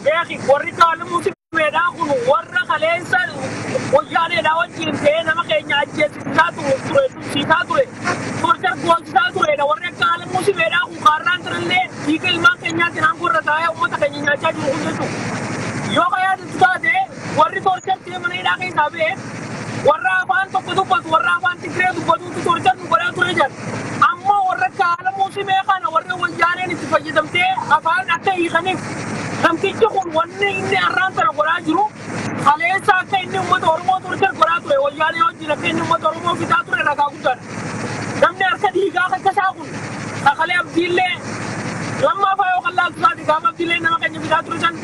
beeki warri Alamuu Simee kun warra kaleessa wayyaaneedhaa wajjin ta'ee nama keenya ajjeesisaa ture torjar goolchisaa turedha warri akka Alamuu Simee kun kaarraan turellee dhiiga ilmaan keenyaatti naannoo irra taa'ee uummata keenya nyaachaa jiru kun jechuudha. Yoo qayaatu taate warri torjar deemaniidhaa keessaa ba'e warra afaan tokko dubbatu warra afaan Tigree dubbatuutu torjar nu godhaa ture jedha. Ammoo warra akka Alamuu Simee kana warri wayyaaneen itti fayyadamtee afaan akka hiikaniif namtichi kun wanni inni arraan sana godhaa jiru kaleessa akka inni uummata Oromoo torjar godhaa ture wayyaanee wajjin akka inni uummata Oromoo fitaa ture ragaa guddaadha. Namni harka dhiigaa akka isaa kun sakalee abdiillee lammaafaa yoo qallaaltu isaati gaafa abdiillee nama keenya fitaa ture san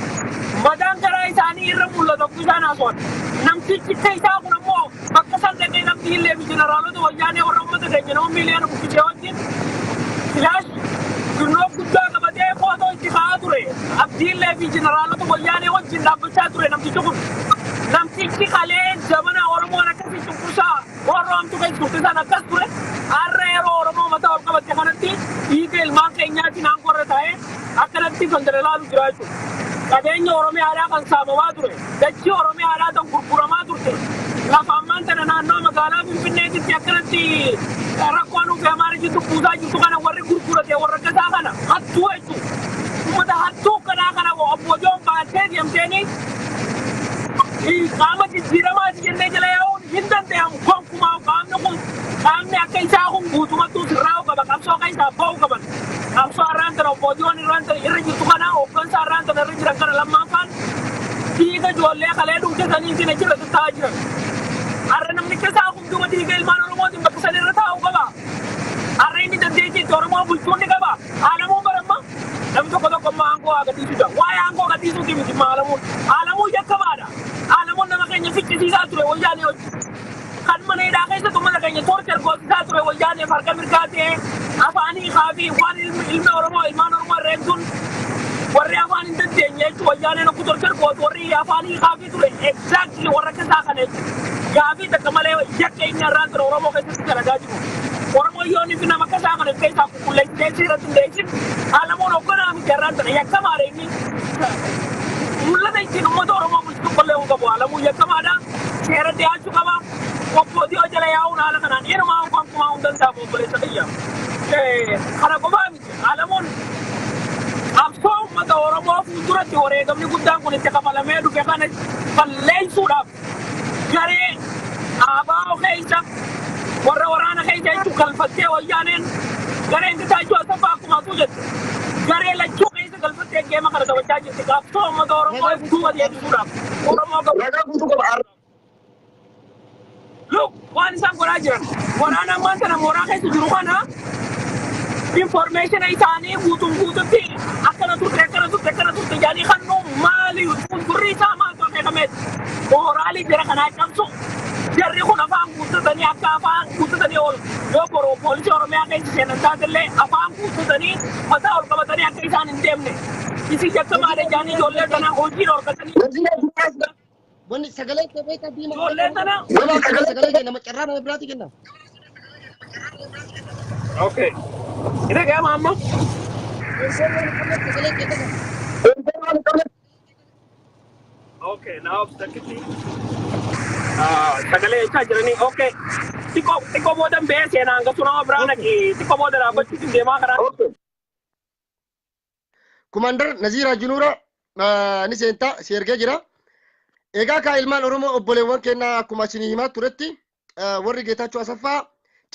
madaan garaa isaanii irra mul'atu akka isaan haasawwan. Namtichi akka isaa kun ammoo bakka san dhaqee abdiillee fi jeneraalota wayyaanee warra uummata keenya nama miiliyoona buqqisee wajjin filaash dunnoo guddaa qabatee footoo itti ka'aa ture abdiillee fi jeneraalota wayyaanee wajjin dhaabbachaa ture namtichi kun. Namtichi kalee jabana Oromoon akkasii cunqursaa warra hamtu keessa cunqursan akkas ture har'a yeroo Oromoo mataa ol qabatte kanatti dhiiga ilmaan keenyaatiin aangoo irra taa'ee akkanatti kan dalaalaa jira jechuudha. Qabeenya Oromiyaadhaa kan saamamaa ture dachii Oromiyaadhaa kan gurguramaa turte lafa ammaan tana naannoo magaalaa Finfinneetitti akkanatti rakkoon nuuf amaarichitti buusaa jirtu kana warri gurgurate warra gasaa kana hattuu jechuudha. Uummata hattuu kanaa kana obbojoon baattee deemteeni qaama jijjiiramaati jennee jala yaa'uun hin danda'amu gonkumaa qaamni akka isaa kun guutumattuu sirraa'u qaba qabsoo akka isaa ba'u qaban qabsoo har'aan tana obbojoon irra jirtu kana hooggansa har'aan tana irra jiran kana lammaffaan dhiiga ijoollee kalee dhugdesanii sina jira taa'aa jiran har'a namni keessaa hunduma dhiiga ilmaan Oromootiin bakka sana irra taa'u qaba har'a inni dandeettii Oromoo bulchuu ni qaba Alamuu baramma namni tokko ammaa aangoo agarsiisudha waa'ee aangoo agarsiisuuti miti Alamuu yakkamaadha Alamuun nama keenya ficcisiisaa ture wayyaanee hojii kan mana hidhaa keessatti uummata keenya torjar goosisaa ture wayyaanee harka mirgaa ta'ee afaanii kaafi waan ilma Oromoo ilmaan Oromoo reebsuun warri afaan hin dandeenye jechuun wayyaaneen akka torjar gootu warri afaanii kaafi ture exactly warra keessaa kana jechuudha gaafii takka malee yakka inni irraan ture Oromoo keessatti dalagaa jiru. Oromoo yoonni fi nama keessaa kana keessaa qulqulleessitee seeratti hundeessin Alamuun hoogganaa miti irraan ture yakkamaadha inni. Mul'ata ittiin uummata Oromoo bulchuu qollee qabu Alamuu yakkamaadha seera dhihaachu qaba obbootii hojjala yaa'uun haala kanaan eerumaa gonkumaa hin danda'amu obboleessa biyya. Kana qofaa miti Alamuun qabsoo uummata Oromoo fuulduratti wareegamni guddaan kun itti kafalamee dhufe kana balleessuudhaaf garee Abbaa keessa warra waraana keessa jechuun galfattee wayyaaneen gareen dhihaachu asafaa akkuma asuu jette garee lachuu keessa galfattee geema kana taphachaa jirti qabsoo uummata Oromoo duuba deebisuudhaaf Oromoo qabu. Look, waan isaan godhaa jiran waraana ammaan tana mooraa keessa jiru kana information isaanii guututti akkana turte jedhanii kannuu maali fuuldurri isaa maal beekameeti mooraalii jara kanaa cabsu jarri kun afaan guuttatanii akka afaan guuttatanii oolu yoo boroo poolisii Oromiyaa keessa seenan taatellee afaan guuttatanii mataa ol qabatanii akka isaan hin deemne isi jakka maale jaani ijoollee tana hojii dhorkatanii wanni sagalee keessa diima ijoollee tana sagalee kenna macarraa nama biraati kenna. okay ina gaya mamma Sagalee keessa okay now sakiti sagalee isa jirani okay tiko boodan bee seenaa hanga sunama biraana ki tiko booda dhaabbachuutiin deemaa karaa Commander Nazira Junura ni senta si ergee jira. Egaa ka ilmaan Oromoo obboleewwan kennaa akkuma isin himaa turetti warri Geetaachoo Asaffaa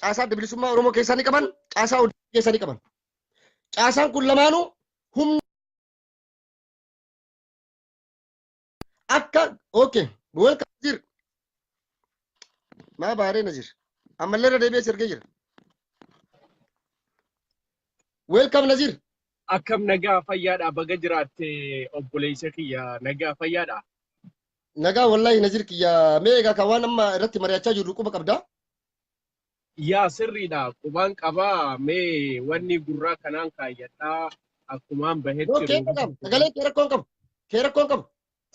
caasaa Bilisummaa Oromoo keessaa ni qaban, caasaa Odaa keessaa ni qaban. Caasaan kun lamaanuu humna akka okay welcome Nazir. Maa baaree Nazir. Ammallee irra deebi'ee si ergee jira. Welcome Nazir. Akkam nagaa fayyaadha baga jiraatte obboleessa kiyya nagaa fayyaadha. Nagaa wallahi Nazir kiyya mee egaa kan waan amma irratti mari'achaa jirru quba qabdaa? Yaa sirriidha qubaan qabaa mee wanni gurraa kanaan kaayyadhaa akkumaan bahetti sagalee kee rakkoon qabu. Kee rakkoon qabu.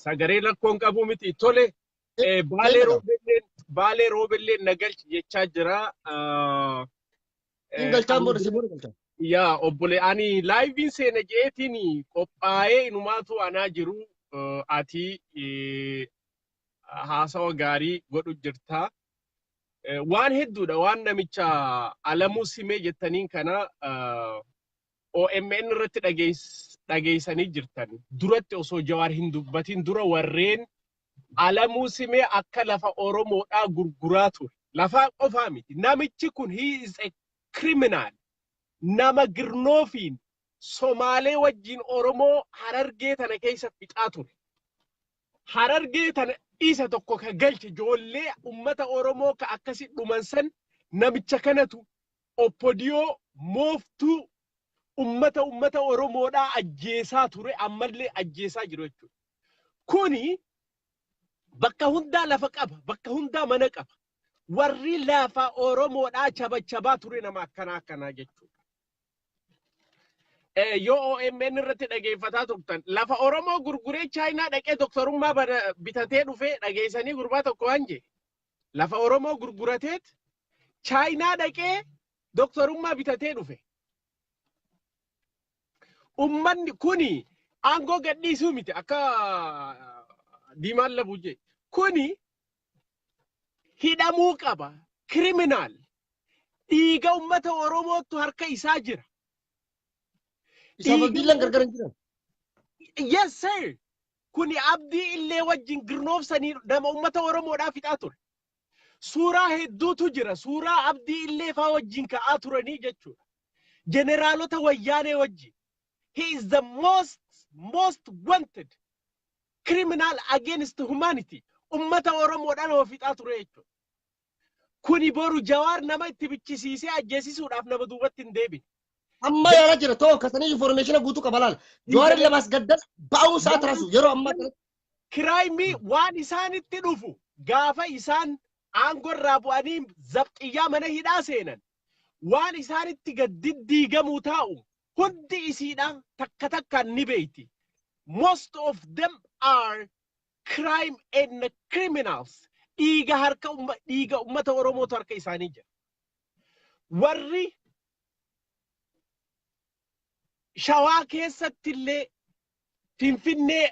Sagalee rakkoon qabu miti tole baalee roobelleen nagalchi jechaa jira. Galchaan booda si booda galchaan. Yaa obbole ani laayiviin seena jeetiin qophaa'ee inumaatu anaa jiru ati haasawa gaarii godhu jirta. Waan hedduudha waan namicha Alamuu Simee jettaniin kana OMN irratti dhageessanii jirtan duratti osoo Jawaar hin dubbatin dura warreen Alamuu Simee akka lafa Oromoodhaa gurguraa ture. Lafaa qofaa miti. Namichi kun he is a criminal. Nama girnoofiin Somaalee wajjin Oromoo Harargee tana keessa fixaa ture. Harargee tana isa tokko ka galche ijoollee ummata Oromoo ka akkasi dhuman san namicha kanatu oppodiyoo mooftuu ummata Oromoodhaa ajjeesaa ture ammallee ajjeesaa jiru jechuudha. Kuni bakka hundaa lafa qaba, bakka hundaa mana qaba. Warri lafa Oromoodhaa chabachabaa ture nama akkanaa jechuudha. Yoo OMN irratti dhageeffataa turtan lafa Oromoo gurguree Chaayinaa dhaqee doktorummaa bitatee dhufee dhageessanii gurbaa tokko waan jee lafa Oromoo gurgurateet Chaayinaa dhaqee doktorummaa bitatee dhufe. Ummanni kuni aangoo gadhiisuu miti akka diimaan labuu jee kuni hidhamuu qaba criminal dhiiga ummata Oromootu harka isaa jira. Yes sir. Kuni abdii illee wajjin girnoofsanii nama ummata Oromoodhaa fixaa ture. Suuraa hedduutu jira. Suuraa abdii illee faa wajjin ka'aa turanii jechuudha. Generaalota wayyaanee wajjin. He is the most wanted criminal against humanity. Ummata Oromoodhaan nama fixaa ture jechuudha. Kuni boru Jawaar nama itti bichisiisee ajjeesisuudhaaf nama duubatti hin deebine. Amma yaala jira too kasanii information guutuu qabalaal Jawaar lamas gaddan ba'uu isaa tarasu yeroo amma kiraayimii waan isaanitti dhufu gaafa isaan aangoo irraa bu'anii zabxiyyaa mana hidhaa seenan waan isaanitti gaddiddiigamuu taa'u hundi isiidha takka takkaan ni beeyti. Most of them are crime and criminals. Dhiiga ummata Oromootu harka isaanii jira. Warri Shawaa keessattillee Finfinnee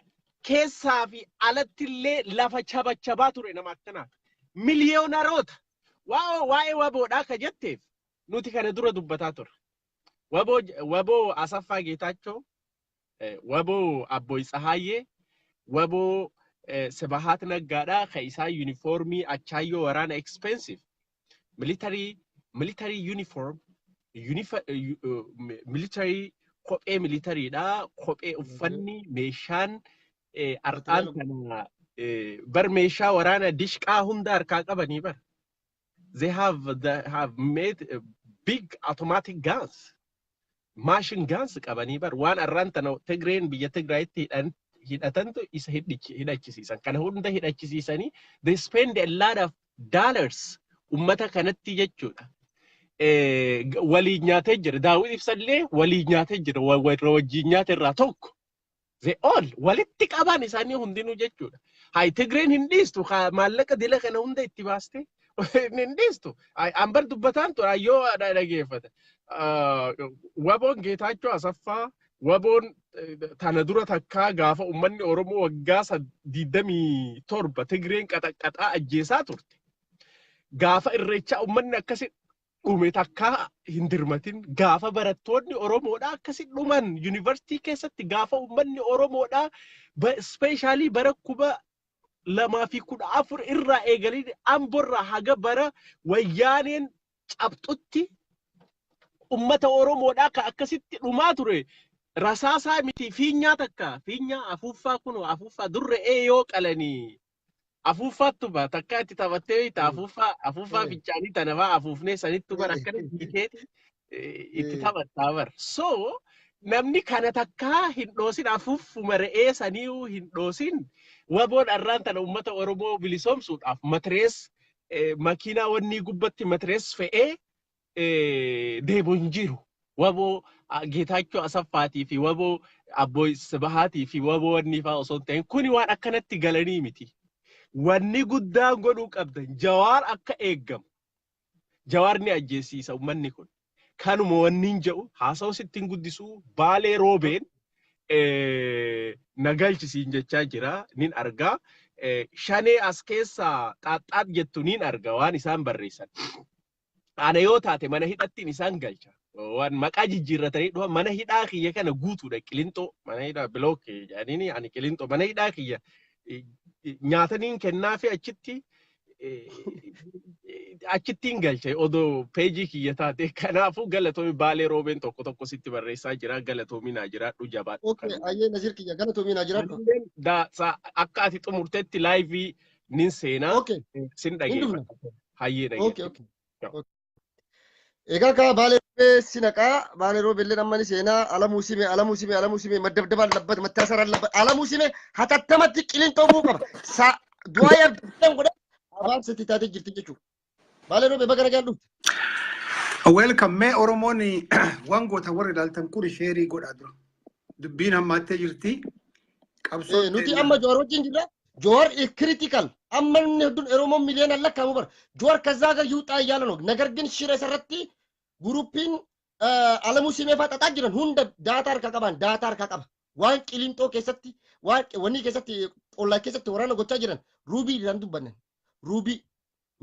keessaa fi alattillee lafa chabachabaa ture nama akkanaa. Miliyoonaroota waa'ee waboodhaa ka jetteef nuti kana dura dubbataa ture. Waboo Asaffaa Geetaachoo, waboo Abbooy Tsahaayyee, waboo Sebahaat Naggaadhaa ka isaa uniformii achaayyoo waraana expensive. Military uniform, military kophee militariidha. Kophee uffanni meeshaan arqaan kana bar meeshaa waraana dishqaa hunda harkaa qabanii bar. They have made big automatic guns, machine guns qabanii bar. Waan arraan tana Tigreen biyya Tigraayitti hidhatantu isa hidhachisiisan. Kana hunda hidhachisiisanii they spend a lot of dollars ummata kanatti jechuudha. Walii nyaatee jira. Daawit ibsallee walii nyaatee jira. Warra wajjin nyaate irraa tokko. They all walitti qaban isaanii hundinuu jechuudha. Hai Tigreen hin dhiistu maallaqa dila kana hunda itti baaste hin dhiistu. Ambar dubbataan tura yoo dhageeffata. Waboon Geetaachoo Asaffaa waboon tana dura takkaa gaafa ummanni Oromoo waggaa 27 Tigreen qaxaqaxaa ajjeesaa turte. Gaafa irreechaa ummanni akkasi dhume takkaa hin dirmatin gaafa barattoonni Oromoodhaa akkasi dhuman yuunivarsiitii keessatti gaafa ummanni Oromoodhaa speeshaalii bara 2014 irraa eegalee Amborraa haga bara wayyaaneen cabxutti ummata Oromoodhaa ka akkasitti dhumaa ture. Rasaasaa miti fiinyaa takka fiinyaa afuuffaa kun afuuffaa durre yoo qalanii afuuffaattu ba takka itti taphattee ita afuuffaa fichaanii tanafaa afuufnee sanittu bar akkana hiikeeti itti taphattaa bar. So namni kana takka hin dhoosin afuuffuma re'ee saniiuu hin dhoosin waboon arraan tana ummata Oromoo bilisoomsuudhaaf matrees makiinaa wanni gubbatti matrees fe'ee deebi'u hin jiru. Waboo Geetaachoo Asaffaatii fi waboo Abboo Sibahaatii fi waboo wanni fa'aa osoo ta'in kuni waan akkanatti galanii miti. Wanni guddaan godhuu qabdan Jawaar akka eeggamu. Jawaar ni ajjeesiisa ummanni kun. Kanuma wanni hin jedhu haasa'u sittiin guddisuu baalee roobeen nagalchisiin jechaa jira nin argaa. Shanee as keessaa xaaxxaat jettu nin arga waan isaan barreessan. Ana yoo taate mana hidhattiin isaan galcha. Waan maqaa jijjiirratanii dhufa mana hidhaa kiyya kana guutuudha Qilintoo mana hidhaa bilookee jedhanii ani Qilintoo mana hidhaa kiyya nyaataniin kennaa fi achittiin galche odoo peejii kiyya taate kanaafuu galatoomi baalee roobeen tokko sitti barreessaa jira galatoominaa jiraadhu jabaadhu. Okay, ayyee Nazir kiyya galatoominaa jiraadhu. Akka ati xumurtetti laayivii nin seenaa sin dhageeffata. Hayyee dhageeffata. Egaa ka baalee roobee sinaqaa baalee roobee illee namni seenaa Alamuu Simee maddabdabaan labbata mattaasaraan labbata Alamuu Simee hatattamatti Qilintoo buu qaba. Du'aa yaabdan godha abaabsatti taatee jirti jechuudha. Baalee roobee bagana gaadhu. Welcome mee Oromoon waan goota warri ilaaltan kun sheerii godhaa dura. Dubbiin hammaattee jirti. Qabsoo nuti amma Jawaar wajjin jirra. Jawaar is critical. Amma inni hedduun Oromoon miliyoona lakkaa'amu bara. Jawaar kazzaa gar yuuxaa yaalano. Nagar ግን shira sarratti gurupiin Alamuu Simee fa'aa xaxaa jiran hunda daataa harka qaban daataa harka qaba. Waan Qilintoo keessatti waan wanni keessatti ollaa keessatti waraana gochaa jiran ruubiidhaan dubbannan. Ruubii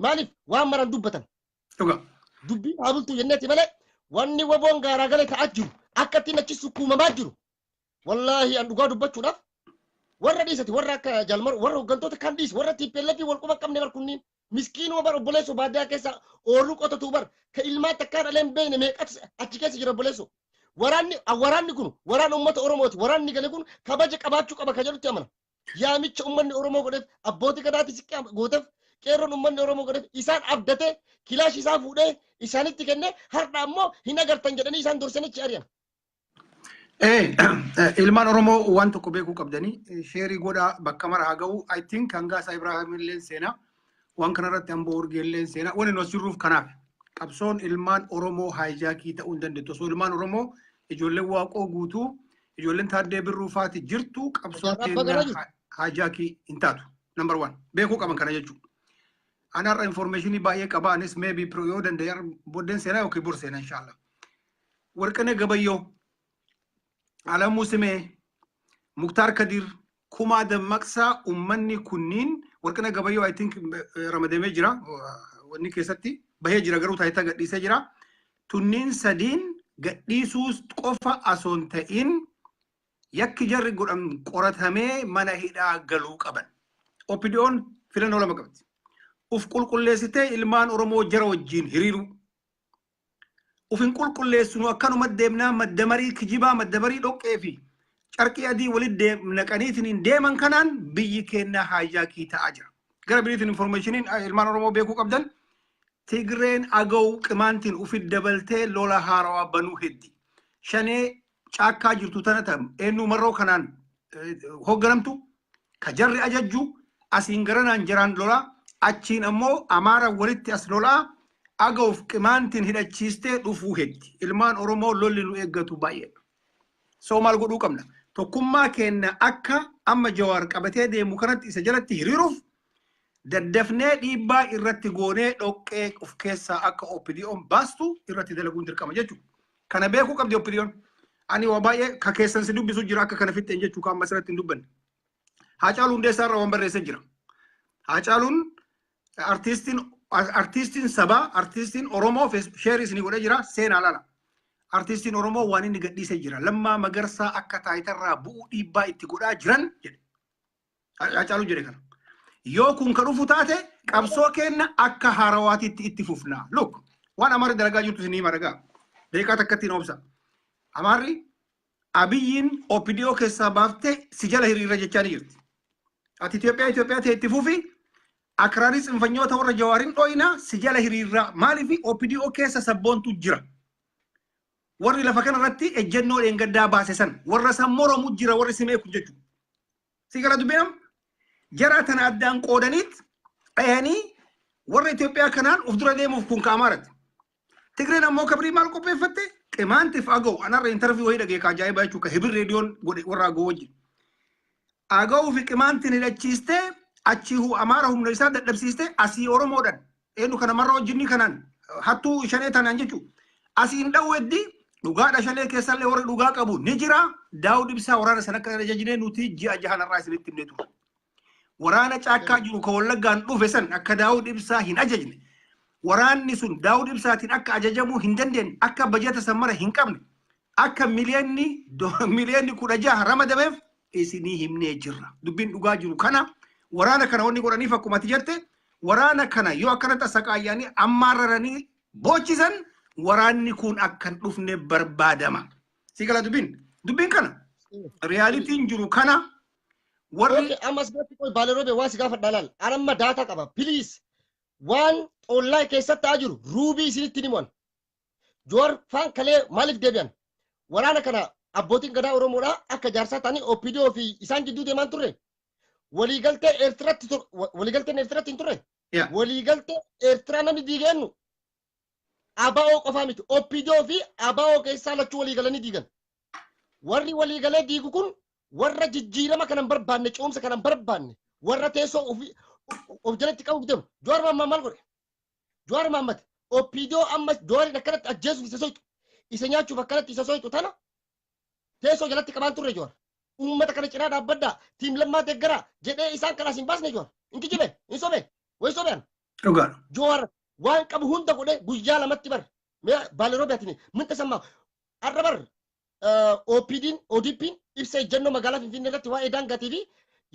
maaliif waan maran dubbatan. Dubbii haabultuu jenneeti malee wanni waboon gaaraa galee ta'aa jiru akka ittiin achi sukkuumamaa jiru. Wallaahi an dhugaa dubbachuudhaaf warra dhiisati warra akka jalmar warra hooggantoota kan dhiis warra TPLF wal quba qabne bar kunniin miskiinuma bar obboleessoo baadiyyaa keessa ooluu qotatu bar ka ilmaa takkaa dhaleen beekne meeqatu achi keessa jira obboleessoo. Waraanni kun waraana uummata Oromooti waraanni gale kun kabaja qabaachuu qaba ka jedhutti amana. Yaamicha uummanni Oromoo godheef abbootii gadaati siqqee gooteef qeerroon uummanni Oromoo godheef isaan abdatee kilaash isaa fuudhee isaanitti kennee har'a ammoo hin agartan jedhanii isaan dorsanichi ari'an. Ilmaan Oromoo waan tokko beekuu qabdanii sheerii godhaa bakka mara haa ga'u. I think Hangaasaa Ibraahim illee seenaa waan kanarratti Amboo Urgee illee seenaa waan inni osirruuf kanaaf qabsoon ilmaan Oromoo haayijaakii ta'uu hin dandeettu. Osoo ilmaan Oromoo ijoolleen waaqoo guutuu ijoolleen taaddee birruu faati jirtu qabsoon keenya haayijaakii hin taatu. Number 1 beekuu qaban kana jechuudha. Anarra informationii baay'ee qaba anis maybe yoo danda'e booddeen seenaa yookiin bor seenaa inshallah. Warqinee Gabayyoo Alamuu Simee Muktaar Kadir Kumaa Dammaqsaa ummanni kunniin Warqinee Gabayyoo I think ramadamee jira wanni keessatti bahee jira garuu taayitaa gadhiisee jira. Tunniin sadiin gadhiisuus qofa asoon ta'in yakki jarri godhan qoratamee mana hidhaa galuu qaban. Oppidiyoon filannoo lama qabdi. Uf qulqulleessitee ilmaan Oromoo jara wajjin hiriiru. Ufin qulqulleessinu akkanuma deemnaa maddamarii kijibaa maddamarii dhoqqee fi carqii adii walitti naqaniitiin deeman kanaan biyyi keenya haayijaakii ta'aa jira. Gara biriitiin informationiin ilmaan Oromoo beekuu qabdan Tigreen agaw qimaantiin ufit dabaltee lola haarawaa banuu heddi. Shanee caakkaa jirtu tana ta'am eenyu marroo kanaan hoogganamtu ka jarri ajajju asiin garanaan jiraan lola achiin ammoo Amaara walitti as lolaa agawf qimaantiin hidhachiistee dhufuu heddi. Ilmaan Oromoo lolli nu eeggatu baay'ee. So maal godhuu qabna. tokkummaa keenya akka amma Jawaar qabatee deemu kanatti isa jalatti hiriiruuf daddafnee dhiibbaa irratti goonee dhoqqee of keessaa akka OPDO'n baastu irratti dalaguun dirqama jechuudha. Kana beekuu qabdi OPDO'n. Ani waa baay'ee ka keessan si dubbisu jira akka kana fixeen jechuu kan masirratti hin dubbanne. Haacaaluu Hundeessaa irraa waan barreessee jira. Haacaaluun artistiin sabaa, artistiin Oromoo sheeris ni godhee jira seenaa lala. Artistiin Oromoo waan inni gadhiisee jira. Lammaa Magarsaa akka taayitarraa bu'uu dhiibbaa itti godhaa jiran jedhe. Haacaaluu jedhe kana. Yoo kun ka dhufu taate qabsoo keenya akka haarawaatiitti itti fufnaa. Look, waan Amaarri dalagaa jirtu isin hima ragaa. Deeqaa takkatti na obsa. Amaarri Abiyyiin OPDO keessaa baaftee si jala hiriira jechaa ni jirti. Ati Itoophiyaa ta'e itti fufi akraarii tsinfanyoota warra Jawaariin dhoyinaa si jala hiriirraa maaliif OPDO keessa sabboontu jira. Warri lafa kanarratti ejjennoo dheengaddaa baase san warra san moromu jira warri simee kun jechuudha. Si gara dubbiin jara tana addaan qoodaniit dhayanii warra Itoophiyaa kanaan uf dura deemuuf kun kaamaaratti. Tigreen ammoo kabrii maal qopheeffatte qimaantiif aga'u anarra intarviyuu wayii dhagee ka ajaa'ibaa jechuu ka hibir reediyoon godhe warra aga'u wajjin. Aga'uu fi qimaantiin hidhachiistee achii Amaara humna isaa dadhabsiistee asii Oromoodhaan eenyu kana marra wajjinni kanaan hattuu shanee tanaan jechuu asiin dhawweeddi dhugaadha shalee keessallee warri dhugaa qabu ni jira Daawud Ibsaa waraana sana akka ajajinee nuti ji'a jahanarraa isinitti himne ture. Waraana caakkaa jiru ka Wallaggaan dhufe san akka Daawud Ibsaa hin ajajne. Waraanni sun Daawud Ibsaatiin akka ajajamuu hin dandeenye akka bajeta sammara hin qabne akka miliyoonni 16 ramadameef isinii himnee jirra. Dubbiin dhugaa jiru kana waraana kana wanni godhaniif akkuma ati jette waraana kana yoo akkanatti saqaayyanii ammaarraranii boochisan waraanni kun akkan dhufne barbaadama. Sigala dubbiin kana realitiin jiru kana warri ammas biratti baalerobe waan si gaafa dhalal anamma daataa qaba please waan online keessatti taa jiru ruubii isinitti himuun Jawaar faan kalee maaliif deebi'an waraana kana abbootiin gadaa Oromoodhaa akka jaarsaa ta'anii OPDO fi isaan gidduu deemaan turre waliigaltee Eertiraatti hin turre waliigaltee Eertiraa namni diigeennu ABO qofaa miti OPDO fi ABO keessaa lachuu waliigalanii diigan warri waliigalee diigu kun warra jijjiirama kanan barbaanne cuumsa kanan barbaanne warra teessoo of jalatti qabu deemu Jawaar maal godhe Jawaar Mohammed OPDO ammas Jawaarin akkanatti ajjeesuuf isa soytu isa nyaachuuf akkanatti isa soytu tana teessoo jalatti qabaan turre Jawaar uummata kana cinaa dhaabbaddaa tiim lammaa deeggaraa jedhee isaan kanaas hin baasne Jawaar inki jibe hin sobeen way sobeen Jawaar waan qabu hunda godhe guyyaa lamatti bar baalerobeetini minta sammaa arra bar ODP'n ibsa ejjennoo magaalaa Finfinnee irratti waa'ee daangaatii fi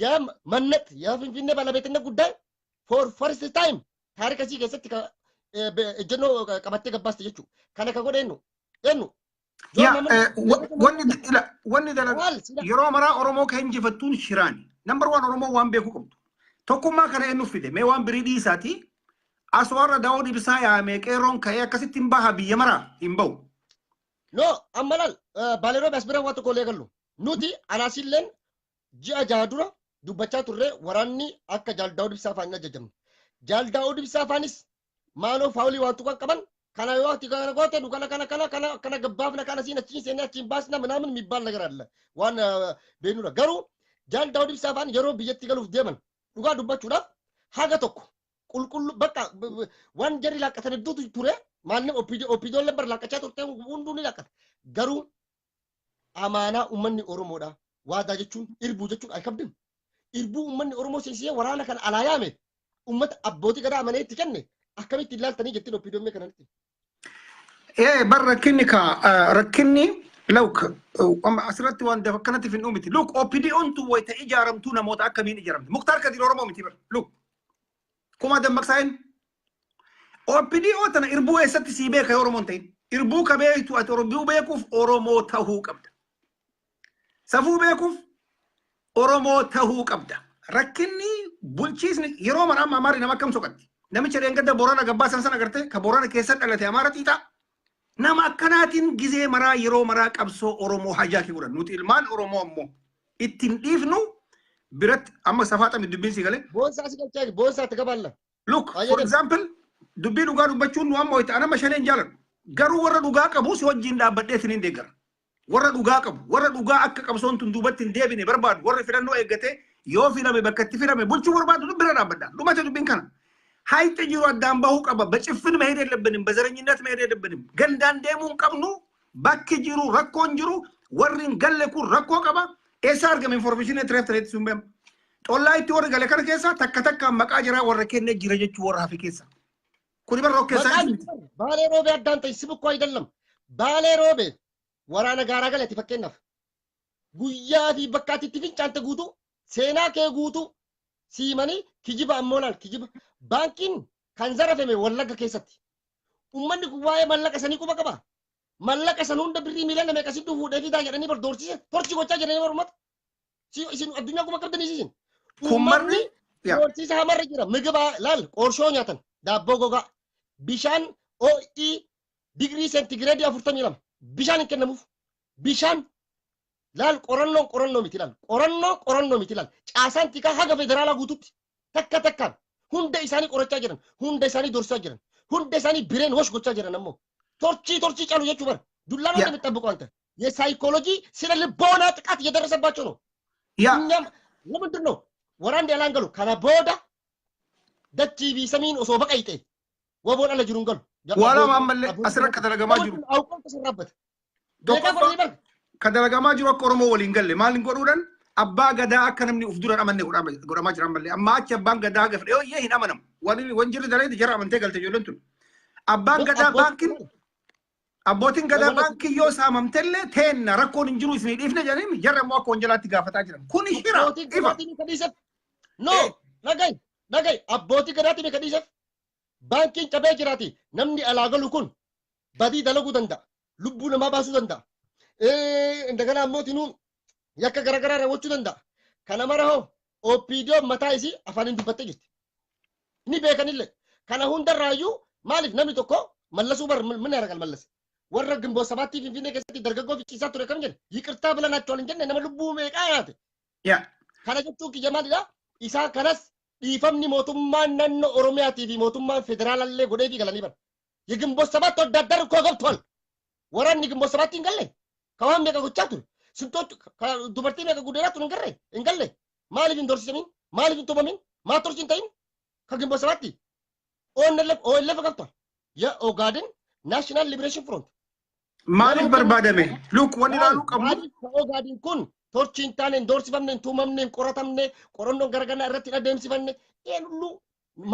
yaa mannet yaa Finfinnee baalabeetinna guddaa for first time taarika sii keessatti ejjennoo qabattee gabbaaste jechuudha. Kana ka godhe eenyu wanni dalagaa yeroo maraa Oromoo ka injifattuun shiraani. Number 1 Oromoo waan beekuu qabdu. Tokkummaa kana eenyu fide mee waan birii dhiisaati as warra Daawud Ibsaa yaamee qeerroon ka'ee akkasitti hin baha biyya maraa hin bahu. No, ammalal baalerobe as bira waa tokko lee gallu. Nuti anaasilleen ji'a jaha dura dubbachaa turre waraanni akka Jaal Daawud Ibsaa faan ajajamne. Jaal Daawud Ibsaa faanis maaloo faawulii waan tuqan qaban kana yoo ati kana goote du kana gabbaafna kana siin achiin seenee achiin baasna ምናምን የሚባል ነገር አለ waan beenudha garuu Jaal Daawud Ibsaa faan yeroo biyyatti galuuf deeman dhugaa dubbachuudhaaf haga tokko qulqullu bakka waan jarri laaqqatan hedduutu ture maanni OPDO lambar laaqqachaa turte hunduu ni laaqqata garuu amaanaa uummanni Oromoodha waadaa jechuun irbuu jechuun ay kabdim irbuu uummanni Oromoo seensisee waraana kana alaa yaame uummata abbootii gadaa amanee itti kenne akkamitti ilaaltanii jettiin OPDO mee kanatti bar rakkinni lawk asirratti waan dafa kanatti fin uumiti look OPDO'n tu wayita ijaaramtuu namoota akkamiin ijaaramte Muktaar Kadir Oromoo miti bar look kuma dammaqsaa'in OPDO tana irbuu eessatti sii beeka Oromoon ta'in irbuu ka beektu ati irbuu beekuuf Oromoo tahuu qabda safuu beekuuf Oromoo tahuu qabda rakkinni bulchiisni yeroo mana amma Amaarri nama akkam soqatti namicha dheengadda Boorana gabbaasan sana agarte ka Boorana keessa dhalate Amaara xiixa nama akkanaatiin gizee maraa yeroo maraa qabsoo Oromoo hajaaki godhan nuti ilmaan Oromoo ammoo ittiin dhiifnu biratti amma safaaxami dubbiin si galee boonsaa si galchaa boonsaa itti gabaalla look for example dubbii dhugaa dubbachuun nu amma wayita anama shaneen jaaladhu garuu warra dhugaa qabu si wajjin dhaabbadhee siniin deeggara warra dhugaa qabu warra dhugaa akka qabsoon tun duubatti hin deebine barbaadu warra filannoo eeggate yoo filame bakka itti filame bulchuu barbaadu bira dhaabbadha dhumate dubbiin kana hayti jiru addaan bahuu qaba በጭፍን መሄድ የለብንም በዘረኝነት መሄድ የለብንም ገንዳን deemuun qabnu bakki jiru rakkoon jiru warrin galle kun rakkoo qaba eessa argame information treeftareetti sumbem xollaa itti warri gale kana keessa takka maqaa jira warra kenne jira jechuu warra hafi keessa kuni barroo keessa baalee roobee addaan ta'e sibu ko አይደለም baalee roobee waraana gaaraa galeeti fakkeenyaaf guyyaa fi bakkaatti itti fincaante guutuu seenaa kee guutuu siimanii kijiba ammoo laal kijiba baankiin kan zarafame wallagga keessatti ummanni kun waa'ee mallaqa sanii quba qaba mallaqa san hunda birrii miiliyoona meeqa sitti fuudhee fidaa jedhanii bardoorsise torchi gochaa jedhanii barumata isin addunyaa kuma qabdanii isin ummanni doorsiisa hamarra jira migiba laal qorshoo nyaatan daabboo gogaa bishaan OE digrii seentigireedii 42 bishaan hin kennamuuf bishaan laal qorannoo miti laal qorannoo miti laal caasaan tikaa haga federaalaa guututti takkaan hunda isaanii qorachaa jiran hunda isaanii dorsaa jiran hunda isaanii bireen hosh gochaa jiran ammoo torchi ጫሉ jechuu bar ዱላ ነው እንደምትጠብቀው አንተ የሳይኮሎጂ ስለ ልቦና ጥቃት እየደረሰባቸው ነው እኛም ለምንድን ነው ወራንድ ያላንገሉ ከነቦዳ ደቺ ቢሰሚን ኦሶ በቀይጤ ወቦን አለ ጅሩን ገሉ ዋላ ማመለ አስረከ ተለገማ ጅሩ አውቆ ተሰራበት ከደለገማ ጅሩ ቆሮሞ ወሊን ገለ ማልን ጎዱደን አባ ገዳ አከነምኒ ኡፍዱራ አመነ ጎዳማ ጅራን በለ አማች አባን ገዳ ገፍ ይሄን አመነም ወንጀል ደላይ ጀራ አመንተ ገልተ ጆለንቱ አባን ገዳ ባንኪን abbootiin gadaa baankii yoo saamamtelle teenna rakkoon hin jiru isin dhiifne jedhanii jarra immoo akka wanjalaatti gaafataa jiran kun hira ifa no nagay abbootii gadaatti meeqa dhiisef baankiin cabee jiraati namni alaa galu kun badii dalaguu danda'a lubbuu namaa baasuu danda'a እንደገና አሞቲኑ yakka garagaraa raawwachuu danda'a kana mara hoo OPDO mataa isii afaan dubbattee jirti ni beekanillee kana hundarraayyuu maaliif namni tokko mallasuu bar ምን ያደርጋል መለስ warra ግንቦት ሰባት ፊንፊኔ keessatti dargaggoo ficciisaa ture kam jedhe ይቅርታ ብለናቸዋል እንጂ nama lubbuu meeqaa yaate kana jechuu kiyya maalidha isaa kanas dhiifamni mootummaan naannoo Oromiyaatii fi mootummaan federaalallee godhee fi galanii bar የግንቦት ሰባት ወዳደር እኮ ገብቷል ወራን ግንቦት ሰባት እንገለ ከዋም meeqa gochaa ture ስንቶች dubartii meeqa gudeeraa ture እንገለ maaliif hin dorsisamin maaliif hin tumamin maatorchi hin ta'in ከግንቦት ሰባት OLF ገብቷል የኦጋዴን ናሽናል ሊበሬሽን ፍሮንት maaliif barbaadame luk wani laalu qabu ogaadin kun torchiin taaneen doorsifamneen tuumamneen qoratamne qorannoon garagaraa irratti adeemsifamne een hullu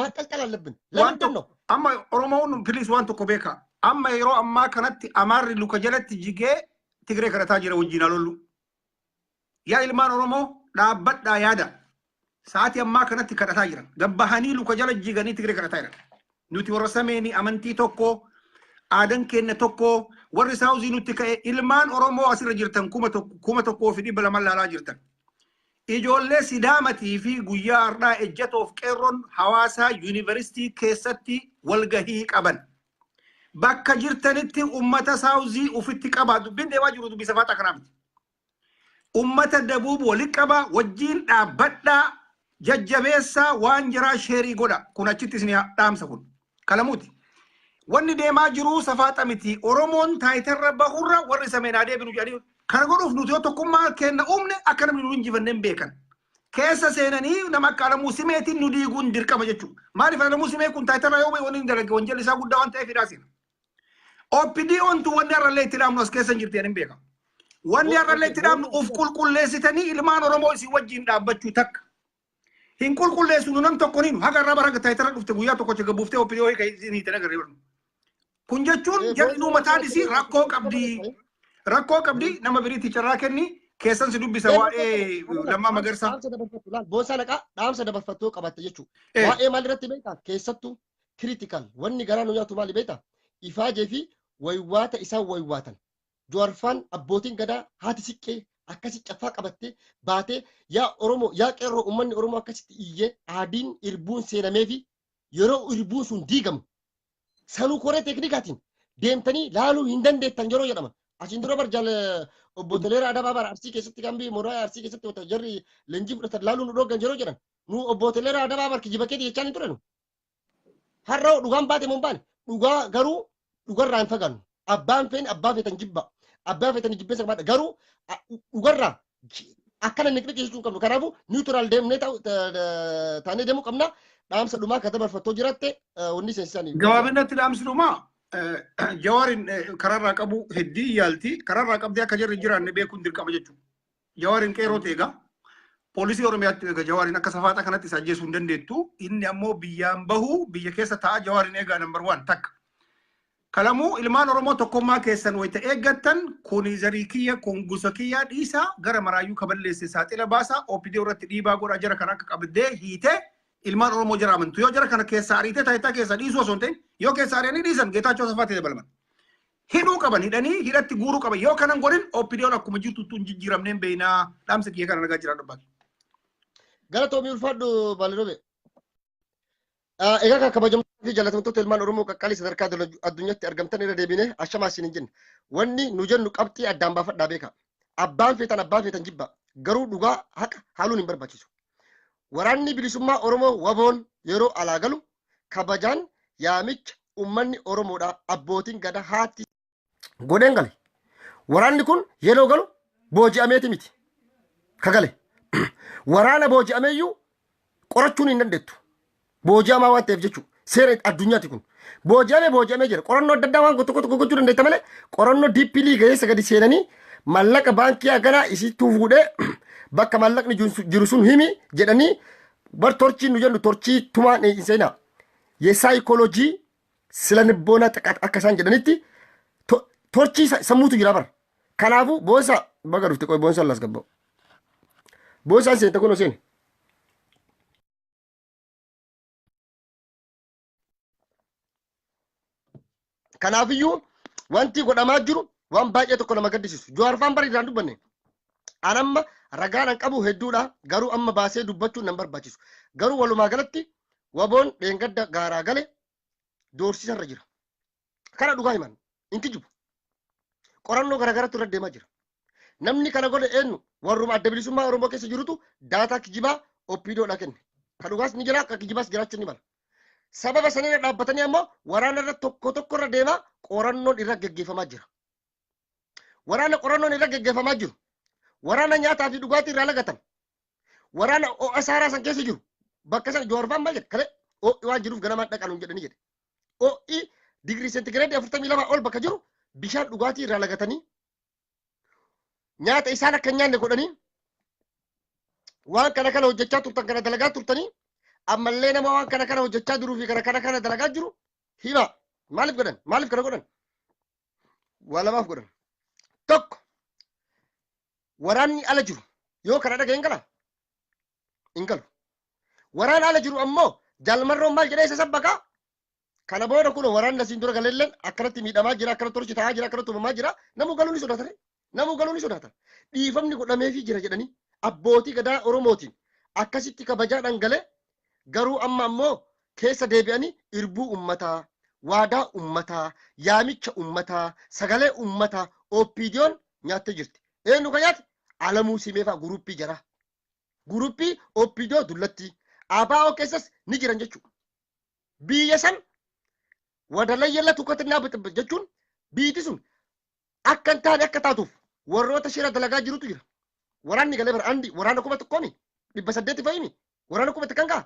maaxalxal allabin lamdan no amma oromoon please waan tokko beeka amma yeroo ammaa kanatti amaarri luka jalatti jigee tigree kadhataa jira wajjin lollu yaa ilmaan oromoo dhaabbadhaa yaada sa'aatii ammaa kanatti kadhataa jiran gabbahanii luka jala jiganii tigree kadhataa jiran nuti warra sameeni amantii tokko aadan kenne tokko warri saawuzii nutti ka'e ilmaan oromoo asirra jirtan kuma tokkoo fi 200 laalaa jirtan ijoollee sidaamatii fi guyyaa har'aa ejjatoof qeerroon hawaasaa yuunivarsiitii keessatti walgahii qaban bakka jirtanitti ummata saawuzii ufitti qabaa dubbiin deemaa jiru dubbii safaataa kanaa miti ummata dabuub walitti qabaa wajjiin dhaabbadhaa jajjabeessaa waan jiraa sheerii godha kun achitti isin dhaamsa kun kalamuuti wanni deemaa jiru safaaxa miti oromoon taayitarra bahurra warri sameenaa deebinu jedhanii kana godhuuf nuti yoo tokkummaa kenna uumne akka namni nu injifanneen beekan keessa seenanii nama akka Alamuu Simeetiin nu diiguun dirqama jechuudha maaliif Alamuu Simee kun taayitarra yoo wanni dalage wanjalli isaa guddaa waan ta'eef hidhaasina OPDO'n tu wanni har'allee itti dhaamnu as keessa jirti hin beeka wanni har'allee itti dhaamnu uf qulqulleessitanii ilmaan oromoo isin wajjin dhaabbachuu takka hin qulqulleessu nu nam tokko niinu haga irraa bara taayitarra dhufte guyyaa tokko chega buuftee OPDO hiikan hiitan agarree barnu kun jechuun jedhu mataan isii rakkoo qabdi nama biriitti carraa kenni keessan si dubbisa waa'ee lammaa magarsaa boosaa laqaa dhaamsa dabarfattoo qabatte jechuudha waa'ee maal irratti beektaa keessattuu critical wanni garaa nu nyaatu maali beektaa ifaajee fi waywaata isaan waywaatan Jawaarfaan abbootiin gadaa haati siqqee akkasi caffaa qabattee baatee yaa Oromoo yaa qeerroo uummanni Oromoo akkasitti iyyee aadiin irbuun seenamee fi yeroo irbuun sun diigamu sanuu koree teknikaatiin deemtanii laaluu hin dandeettan yeroo jedhama asin dura barjaal obbo Toleeraa Adabaa bara Arsii keessatti kan bii Moraa Arsii keessatti wata jarri leenjii fudhatan laaluu nu dhoogan yeroo jedhan nu obbo Toleeraa Adabaa bar kijiba keetii jechaan hin turre nu har'a dhugaan baate mun baane dhugaa garuu dhugarraa hin fagaannu abbaan feeni abbaa feetan jibba abbaa feetanii jibbeessa qabaadha. Garuu dhugarraa akkana niqniqii jechuun qabnu. Kanaafuu niwutiraal deemnee taanee deemuu qabna. Dhaamsa dhumaa kan dabarfattoo jiraatte wanni seensisanii. Gabaabinatti dhaamsi dhumaa Jawaarin kararraa qabu heddii yaalti. Kararraa qabdee akka jarri jiraanne beekuun dirqama jechuudha. Jawaarin qeeroo ta'eegaa. Poolisii Oromiyaatti egaa Jawaarin akka safaaxa kanatti isa ajjeesuu hin dandeettu. Inni ammoo biyyaan bahu biyya keessa ta'a Jawaarin eegaa number 1 takka. Kalamuu ilmaan Oromoo tokkummaa keessan wayita eeggattan kuni zarii kiyya kun gosa kiyyaa dhiisaa gara maraayyuu kaballeesse saaxila baasaa OPD irratti dhiibaa godhaa jara kan akka qabdee hiite ilmaan Oromoo jara amantu yoo jara kana keessa ariitee taayitaa keessa dhiisuu osoo hin ta'in yoo keessa ari'anii dhiisan Geetaachoo Safaatee dabalaman. Hidhuu qaban hidhanii hidhatti guuruu qaban yoo kanan godhin OPD akkuma jirtu tun jijjiiramneen beeynaa dhaamsa kiyya kana nagaa jiraan dubbaatu. Gara toomii ulfaadhu Baalirobe. Egaa kabajamtoota fi jaalatamtoota ilmaan Oromoo qaqqaalii sadarkaa addunyaatti argamtan irra deebine ashamaa isin hin jenne. Wanni nu jennu qabxii addaan baafadhaa beeka. Abbaan feetan jibba. Garuu dhugaa haqa haaluun hin barbaachisu. Waraanni bilisummaa Oromoo waboon yeroo alaa galu kabajaan yaamicha uummanni Oromoodha abbootiin gada haatti godheen gale. Waraanni kun yeroo galu booji'ameeti miti. Kagale. Waraana booji'ameeyyuu qorachuun hin dandeettu. Booji'amaa waan ta'eef jechuudha. Seera addunyaati kun. Booji'amee jira. Qorannoo adda addaa waan tokko gochuu dandeetta malee qorannoo diippilii ga'eessa gadi seenanii mallaqa baankii haganaa isittuu fuudhee bakka mallaqni jiru sun himi jedhanii bar torchii nu jennu torchii tumaan hin seenaa. Yesaayikoolojii sila nibboonaa xiqqaat akka isaan jedhanitti torchii sammuutu jira bara. Kanaafuu boonsaa baga dhufte qoy boonsaa las gabba'u. Boonsaan seente kun seeni. Kanaafiyyuu wanti godhamaa jiru waan baay'ee tokko nama gaddisiisu. Jawaar bareedaan dubbanne. Anamma ragaan qabu hedduudha. Garuu amma baasee dubbachuun nan barbaachisu. Garuu walumaa galatti waboon dheengadda gaaraa gale doorsisarra jira. Kana dhugaa himan. Inti jibu. Qorannoo garaagaraatu irra deemaa jira. Namni kana godhe eenyu warruma adda bilisummaa Oromoo keessa jirutu daataa kijibaa OPD'dhaa kenne. Kan dhugaas ni jira akka kijibaas jiraachuun ni mala. Sababa sanirra dhaabbatanii ammoo waraana irra tokko irra deemaa qorannoon irra geggeeffamaa jira. Waraana qorannoon irra geggeeffamaa jiru. Waraana nyaataa fi dhugaatii irraa lagatan. Waraana o'a saaraa san keessa jiru. Bakka sana Jawaar maal jedhe kale o'i waan jiruuf ganamaan dhaqanuun jedhanii jedhe. O'i digirii seentigireedii 42 ol bakka jiru bishaan dhugaatii irraa lagatanii nyaata isaan akka nyaanne godhanii waan kana hojjechaa turtan kana dalagaa turtanii ammallee nama waan kana hojjechaa jiruu fi kana dalagaa jiru hima maaliif kana godhan waa lamaaf godhan tokko waraanni ala jiru yoo kana dhaga'een gala hin galu waraan ala jiru ammoo jaalmarroon maal jedhee isa sabbakaa kana booda kun waraanni asiin dura galeelleen akkanatti miidhamaa jira akkana torchi ta'aa jira akkana tumamaa jira namuu galuu ni sodaatan dhiifamni godhameefii jira jedhanii abbootii gadaa Oromootiin akkasitti kabajaadhaan galee garuu amma ammoo keessa deebi'anii irbuu ummataa waadaa ummataa yaamicha ummataa sagalee ummataa OPD'n nyaattee jirti. Eenyu kan nyaate Alamuu Simee fa'aa guruppii jara. Guruppii OPD dullatti ABO keessas ni jiran jechuudha. Biyya san wadalayyalla tukkatinaa bixibba jechuun biiti sun akka hin taane akka taatuuf warroota shira dalagaa jirutu jira. Waraanni galee bara andi waraana kuma tokkooni 800 fa'imi waraana kuma takkan gaa.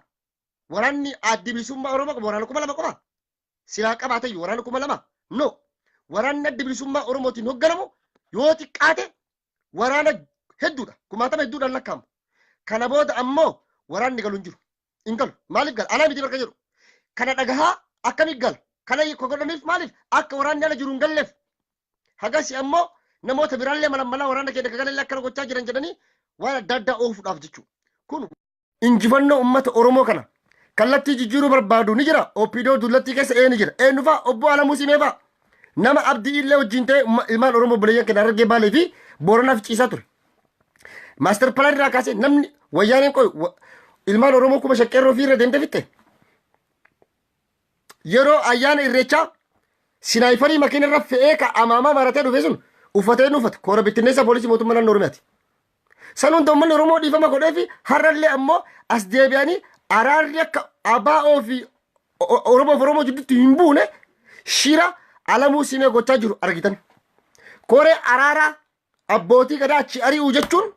Waraanni addi bilisummaa Oromoo qabu waraana 2,000 qofa. Silaa qabaatee waraana 2,000 no waraanni addi bilisummaa Oromootiin hoogganamu yoo xiqqaate waraana hedduudha. Kumaatama hedduudhaan lakkaa'amu. Kana booda ammoo waraanni galu hin jiru. Hin galu. Maaliif gala? Alaa miti barka jedhu. Kana dhagahaa akkamiif gala? Kana godhaniif maaliif? Akka waraanni ala jiru hin galleef. Hagasi ammoo namoota biraallee malaa waraana keenya galee akkana gochaa jiran jedhanii waan adda addaa oofuudhaaf jechuudha. Kun injifannoo uummata Oromoo kana kallattii jijjiiruu barbaadu ni jira. OPD dullattii keessa ni jira. Eenyu fa'a obbo Alamuu Simee fa'a nama abdii illee wajjin ta'e ilmaan Oromoo buleeyyan kana argee baalee fi Booranaaf ciisaa ture. Maaster Pilaan irraa kaasee namni wayyaaneen qoy ilmaan Oromoo kuma shaqqeerroo fi irra deemte fitte. Yeroo ayyaana irreechaa sinaayifarii makiina irra fe'ee ka amaamaa maratee dhufe sun uffatee nuufata koora bittinneessa poolisii mootummaa naannoo Oromiyaati. Sanuun uummanni Oromoo dhiifama godhee fi har'allee ammoo as deebi'anii araarri akka ABO fi Oromoo jidduutti hin buune shira Alamuu Simee gochaa jiru argitan. koree araaraa abbootii gadaa achi ari'uu jechuun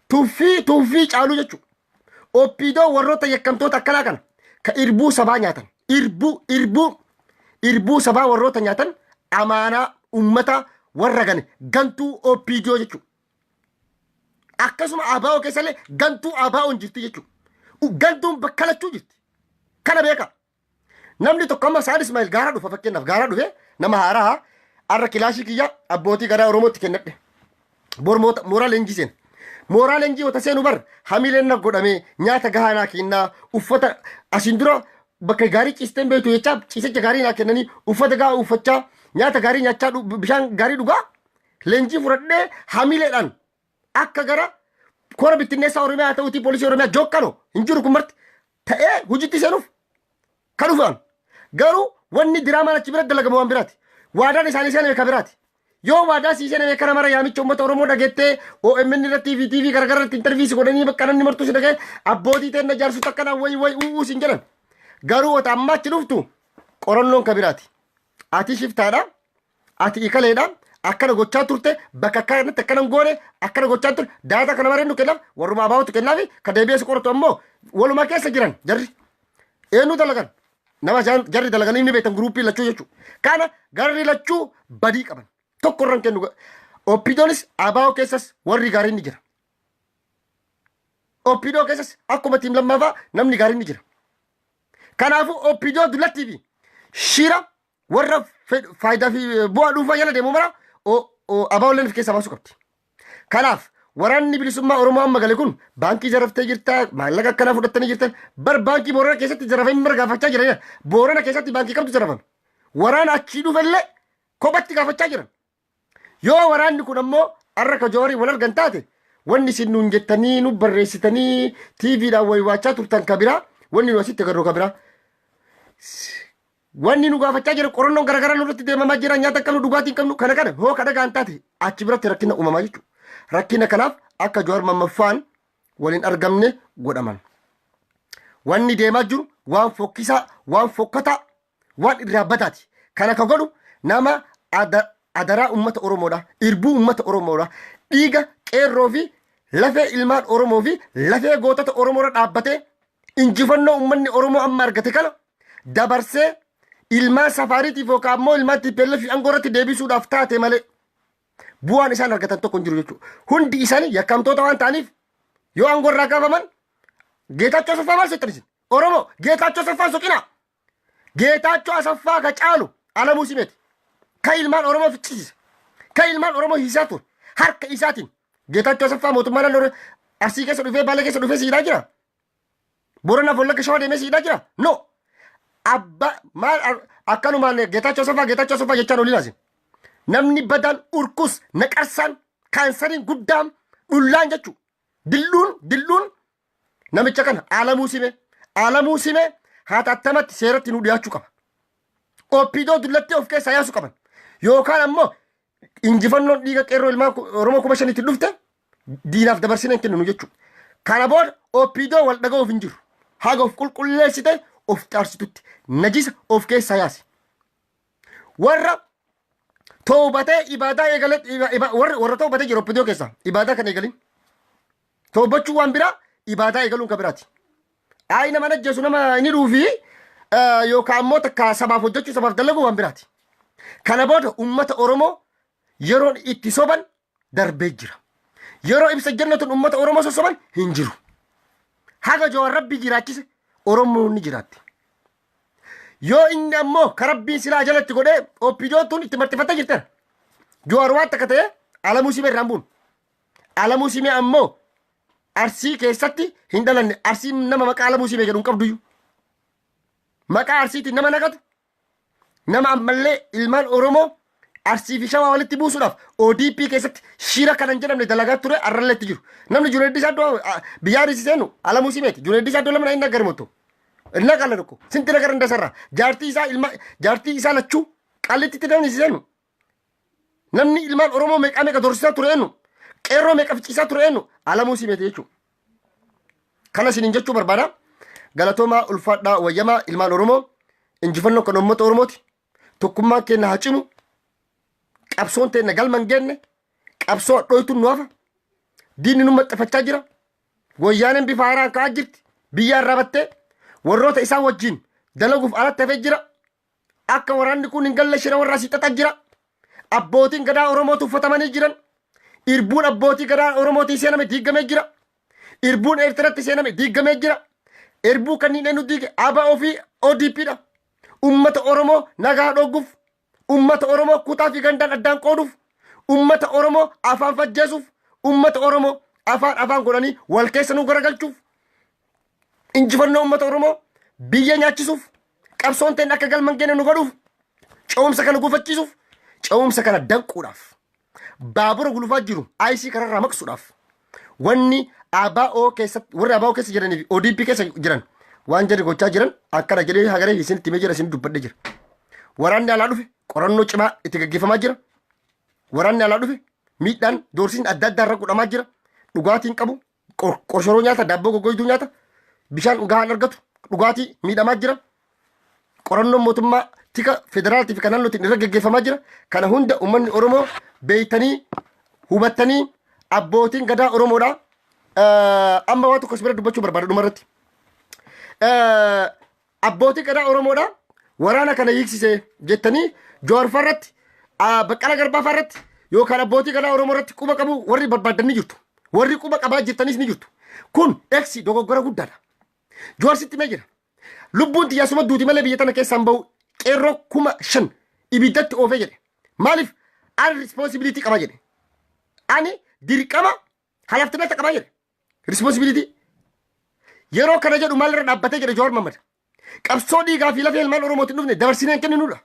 tuffii caaluu jechuudha. Oppiidoo warroota yakkamtoota akkanaa kana ka irbuu sabaa nyaatan irbuu sabaa warroota nyaatan amaanaa ummata warra gane gantuu oppiidoo jechuudha. Akkasuma ABO keessallee gantuu ABO jirti jechuudha. Gantuun bakka lachuu jirti. Kana beeka. Namni tokko amma Saad Ismail gaara dhufa fakkeenyaaf gaara dhufe nama haaraa arra kilaashii kiyya abbootii gadaa Oromootti kennadhe. Bor mooraa leenjii seena. Mooraa leenjii wata seenu bar hamileen na godhame nyaata gahaa naa kennaa uffata asin dura bakka gaarii ciisteen beektu jechaa ciisicha gaarii naa kennanii uffata gahaa uffachaa nyaata gaarii nyaachaa bishaan gaarii dhugaa leenjii fudhadhee hamileedhaan akka gara kora bittinneessaa Oromiyaa haa ta'uutii poolisii Oromiyaa jookkano hin jiru kun marti ta'ee hojiitti seenuuf kan dhufan garuu wanni diraamaan achi biratti dalagamu waan biraati. Waadaan isaanii seename ka biraati. Yoo waadaa sii seename kana mara yaamicha uummata Oromoo dhageettee OMN irratti TV gargar irratti interviisi godhanii bakka namni martuu si dhagee abbootii teenna jaarsu takkanaa way uuu siin jedhan. Garuu wata amma achi dhuftu qorannoon ka biraati. Ati shiftaadha. Ati ikaleedha. Akkana gochaa turte bakka kanatti akkana goone akkana gochaa turte daata kana mareen nu kennaaf warruma ABO'tu kennaafi ka deebi'ees qoratu ammoo waluma keessa jiran jarri. Eenyu dalagan? Nama jarri dalaganii ni beektan guruupii lachuu jechuudha. Kana garri lachuu badii qaban. Tokko irraan kennu. Oppidoonis ABO keessas warri gaariin ni jira. Oppidoo keessas akkuma tiim lammaafaa namni gaariin ni jira. Kanaafuu Oppidoo dullatti fi shira warra faayidaa fi bu'aa dhuunfaa jala deemu mara ABO illee keessa baasuu qabdi. Kanaaf waraanni bilisummaa Oromoo amma gale kun baankii zaraftee jirta maallaqa akkanaa fudhattanii jirtan bar baankii Boorana keessatti zarafamee mara gaafachaa jiran Boorana keessatti baankii kamtu zarafame waraana achii dhufellee kophatti gaafachaa jiran. Yoo waraanni kun ammoo arra ka Jawaarii wal argan taate wanni isin nuun jettanii nu barreessitanii TVdhaan waywaachaa turtan ka biraa wanni nu asitti agarru ka biraa. Wanni nu gaafachaa jiran qorannoon garaagaraa nurratti deemamaa jiran nyaata qabnu dhugaatiin qabnu kana hoo ka dhagaan taate achi biratti rakkina uumamaa jechuudha. Rakkina kanaaf akka Jawaar mammaffaan waliin argamne godhaman. Wanni deemaa jiru waan fokkisaa, waan fokkataa, waan irraa bataati. Kana ka godhu nama adaraa uummata Oromoodha. Irbuu uummata Oromoodha. Dhiiga qeerroo fi lafee ilmaan Oromoo fi lafee gootota Oromoodha dhaabbatee injifannoo uummanni Oromoo amma argate kana dabarsee ilmaan safaariitiif yookaan ammoo ilmaan TPLF fi aangoorratti deebisuudhaaf taate malee bu'aan isaan argatan tokko hin jiru jechuudha. Hundi isaanii yakkamtoota waan ta'aniif yoo aangoorraa kaafaman Geetaachoo Asaffaa maal jettan isin? Oromoo Geetaachoo Asaffaa soqinaa. Geetaachoo Asaffaa ka caalu Alamuu Simeeti. Ka ilmaan Oromoo ficcisiise. Ka ilmaan Oromoo hiisaa ture. Harka isaatiin Geetaachoo Asaffaa mootummaa naannoo Arsii keessa dhufee Baalee keessa dhufee siidhaa jira. Booranaaf Wallagga Shawaa deemee siidhaa jira. No. Abbaa maal akkanumaan Geetaachoo Asaffaa jechaan olii laasin. Namni badaan urkus naqarsaan kaansariin guddaan dhullaan jechuudha. Dilluun namicha kana Alamuu Simee hataattamatti seeratti nu dhiyaachuu qaba. Oppidoo dullatti of keessaa yaasuu qaban. Yookaan ammoo injifannoon dhiiga qeerroo ilmaan Oromoo 5,000 dhufte diinaaf dabarsine hin kennu jechuudha. Kana booda Oppidoo wal dhaga'uuf hin jiru. Haga of qulqulleessite of caarsitutti najisa of keessaa yaasi. Warra toobatee ibaadaa eegalee warra toobatee jiru Oppidoo keessaa ibaadaa kan eegalin. Toobachuu waan biraa ibaadaa eegaluun kan biraati. Ayi nama najjeesu nama inni dhuufi yookaan ammoo takka sabaaf hojjechuu sabaaf dalaguu waan biraati. Kana booda uummata Oromoo yeroon itti soban darbee jira. Yeroo ibsa jannatuun uummata Oromoo sossoban hin jiru. Haga Jawaar rabbii jiraachise Oromoon ni jiraatti. Yoo inni ammoo karabbiin silaa jalatti godhee Oppidootuun itti martifattee jirtan. Jawaar waan takka ta'e Alamuu Simee irraan buun. Alamuu Simee ammoo Arsii keessatti hin dhalanne Arsii nama maqaa Alamuu Simee jedhu hin qabduyyuu. Maqaa Arsiitiin nama naqatu nama ammallee ilmaan Oromoo Arsii fi Shawaa walitti buusuudhaaf ODP keessatti shira kanan jedhamne dalagaa ture arralleetti jiru. Namni Junaydii Saaddoo biyyaa riisiseenu Alamuu Simeeti. Junaydii Saaddoo lamna inni agarmoto. Inni qalla tokko. Sinti nagar indasarra. Jaartii isaa lachuu qallitti itti danisiseenu. Namni ilmaan Oromoo meeqa dorsisaa tureenu. Qeerroo meeqa ficciisaa tureenu Alamuu Simeeti jechuudha. Kana isiniin jechuu barbaada. Galatoomaa ulfaadhaa wayyamaa ilmaan Oromoo injifannoo kan uummata Oromooti. Tokkummaan keenya haa cimu. qabsoon ta'e nagal mangenne qabsoo dhoytu nuafa diinni nu maxxafachaa jira wayyaaneen bifa haaraan ka'aa jirti biyya irraa battee warroota isaa wajjin dalaguuf alatti hafee jira akka waraanni kun hin galle shira warraa siixataa jira abbootiin gadaa Oromootu uffatamanii jiran irbuun abbootii gadaa Oromootii seename diigamee jira irbuun Eertiratti seename diigamee jira irbuu kanneen eenyu diige ABO fi ODP dha ummata Oromoo nagaa dhooguuf ummata Oromoo kutaa fi gandaan addaan qooduuf ummata Oromoo afaan fajjeesuuf ummata Oromoo afaan godhanii wal keessa nu garagalchuuf injifannoo ummata Oromoo biyya nyaachisuuf qabsoon ta'e akka galman geenne nu godhuuf ce'umsa kana gufachiisuuf ce'umsa kana danquudhaaf baabura gulufaa jiru IC kanarraa maqsuudhaaf wanni ABO keessatti warri ABO keessa jiranii fi ODP keessa jiran waan jedhe gochaa jiran akkana jedhee hagaree isinitti himee jira isin dubbadhee jira waraanni alaa dhufe qorannoo cimaa itti gaggeeffamaa jira waraanni alaa dhufe miidhaan doorsiin adda addaa irra godhamaa jira dhugaatiin qabu qorshoroo nyaata daabboo goggoyduu nyaata bishaan gahaan argatu dhugaatii miidhamaa jira qorannoon mootummaa tika federaaltii fi naannootiin irra gaggeeffamaa jira kana hunda uummanni Oromoo beeytanii hubattanii abbootiin gadaa Oromoodha amma waa tokko sibira dubbachuu barbaada dhumarratti abbootiin gadaa Oromoodha waraana kana hiiksisee jettanii Jawaar farratti Baqqalaa Garbaa farratti yookaan abbootii gadaa Oromoo irratti quba qabu warri barbaadanii jirtu warri quba qabaa jirtanis ni jirtu kun eksi dogoggora guddaadha Jawaar sitti mee jira lubbuun xiyyaasuma duuti malee biyya tana keessaan bahu qeerroo 5,000 ibiddatti oofee jedhe maaliif ani responsibility qaba jedhe ani dirqama halaftinata qaba jedhe responsibility yeroo kana jedhu maalirra dhaabbatee jedhe Jawaar Mohammed qabsoo dhiigaa fi lafee ilmaan Oromootiin dhufne dabarsinee hin kenninuudha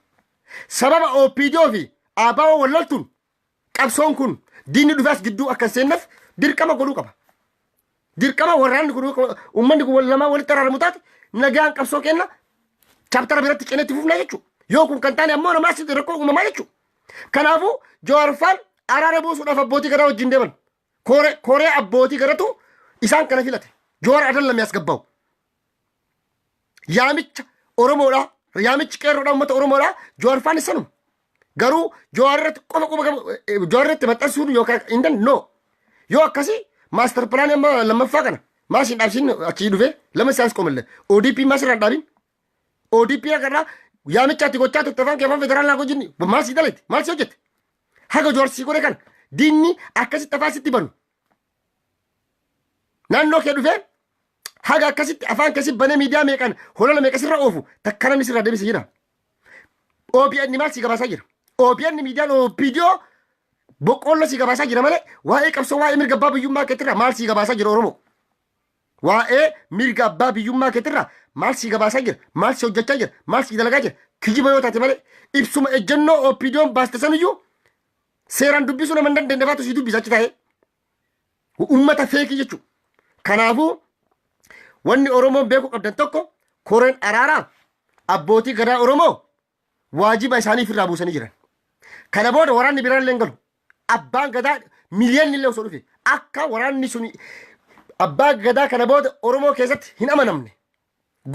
sababa OPDO fi ABO walloltuun qabsoon kun diinni dhufaas gidduu akka seenneef dirqama godhuu qaba dirqama waraanni kun uummanni kun lamaa walitti araaramu taate nagaan qabsoo kenna chaptara biratti cenetti fufna jechuudha yoo kun kan taane ammoo namaa asitti rakkoo uumamaa jechuudha kanaafuu Jawaar faan araara buusuudhaaf abbootii gadaa wajjin deeman koree abbootii gadatu isaan kana filate Jawaar adan lamee as gabbaa'u yaamicha Oromoodha yaamichi qeerroodha uummata Oromoodha Jawaar faan isanuma garuu Jawaarratti qofa Jawaarratti maxxansuun yookaan indan no yoo akkasii master plan amma lammaffaa kana maashin dhaabsin achii dhufee lama isaas qomalle ODP maasirraa dhaabin ODP agarraa yaamichaatti gochaa turte afaan keefaan federaalaa gojinni maasii daletti maasii hojjette haga Jawaarsii godhe kana diinni akkasitti afaasitti banu naannoo kee dhufee haga akkasitti afaan keessi banee miidiyaa meeqan holola meeqasirra oofu takka namni sirraa deebise jira OBN maal si gabaasaa jira OBN miidiyaan OPDO boqqolloo si gabaasaa jira malee waa'ee qabsoo waa'ee mirga abbaa biyyummaa keetirraa maal si gabaasaa jira Oromoo waa'ee mirga abbaa biyyummaa keetirraa maal si gabaasaa jira maal si hojjechaa jira maal si dalagaa jira kijiba yoo taate malee ibsuma ejjennoo OPDOon baaste saniyyuu seeraan dubbisuu nama hin dandeenye baatu si dubbisa achi taa'ee uummata feekii jechuudha kanaafuu wanni Oromoon beekuu qabdan tokko koreen araaraa abbootii gadaa Oromoo waajiba isaaniif irraa buusanii jiran kana booda waraanni biraan illee galu abbaan gadaa miliyoonni illee osoo dhufe akka waraanni sun abbaa gadaa kana booda Oromoo keessatti hin amanamne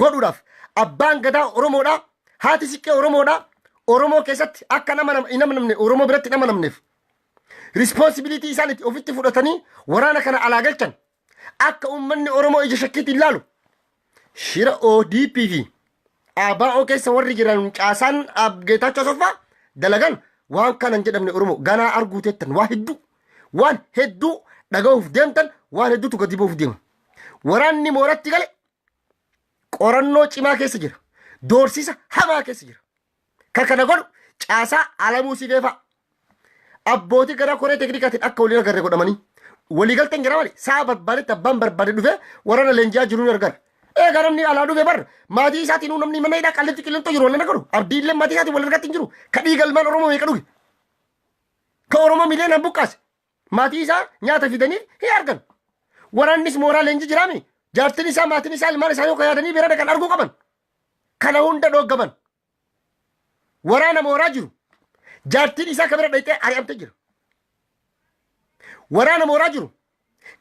godhuudhaaf abbaan gadaa Oromoodha haati siqqee Oromoodha Oromoo keessatti akka hin amanamne Oromoo biratti hin amanamneef responsibility isaan itti ofitti fudhatanii waraana kana alaa galchan akka uummanni Oromoo ija shakkiitti ilaalu shira ODP fi ABO keessa warri jiran caasaan Geetaachoo Asoffaa dalagan waan kanan jedhamne Oromoo ganaa arguu teettan waan hedduu dhaga'uuf deemtan waan hedduutu gadi bu'uuf deema waraanni mooratti gale qorannoo cimaa keessa jira doorsisa hamaa keessa jira kan kana godhu caasaa Alamuu Simee Seeraaf abbootii gadaa koree teeknikaatiin akka waliin agarree godhamanii waliigalteen jira malee sa'a barbaadetti abbaan barbaade dhufee waraana leenji'aa jiru ni argara egaa namni alaa dhufe bar maatii isaatiin namni mana hidhaa qalleetti qilleenxoo jiru wallan godhu abdiillee maatii isaatiin wal argatti hin jiru ka dhiiga ilmaan Oromoo meeqa dhuge ka Oromoo miliyoonaan buqqaase maatii isaa nyaata fidanii hin argan waraannis mooraa leenjii jiraami jaartiin isaa maatiin isaa ilmaan isaa yoo yaadanii bira dhaqan arguu qaban kana hunda dhoggaban waraana mooraa jiru jaartiin isaa ka bira dhaqee ari'amtee jira waraana mooraa jiru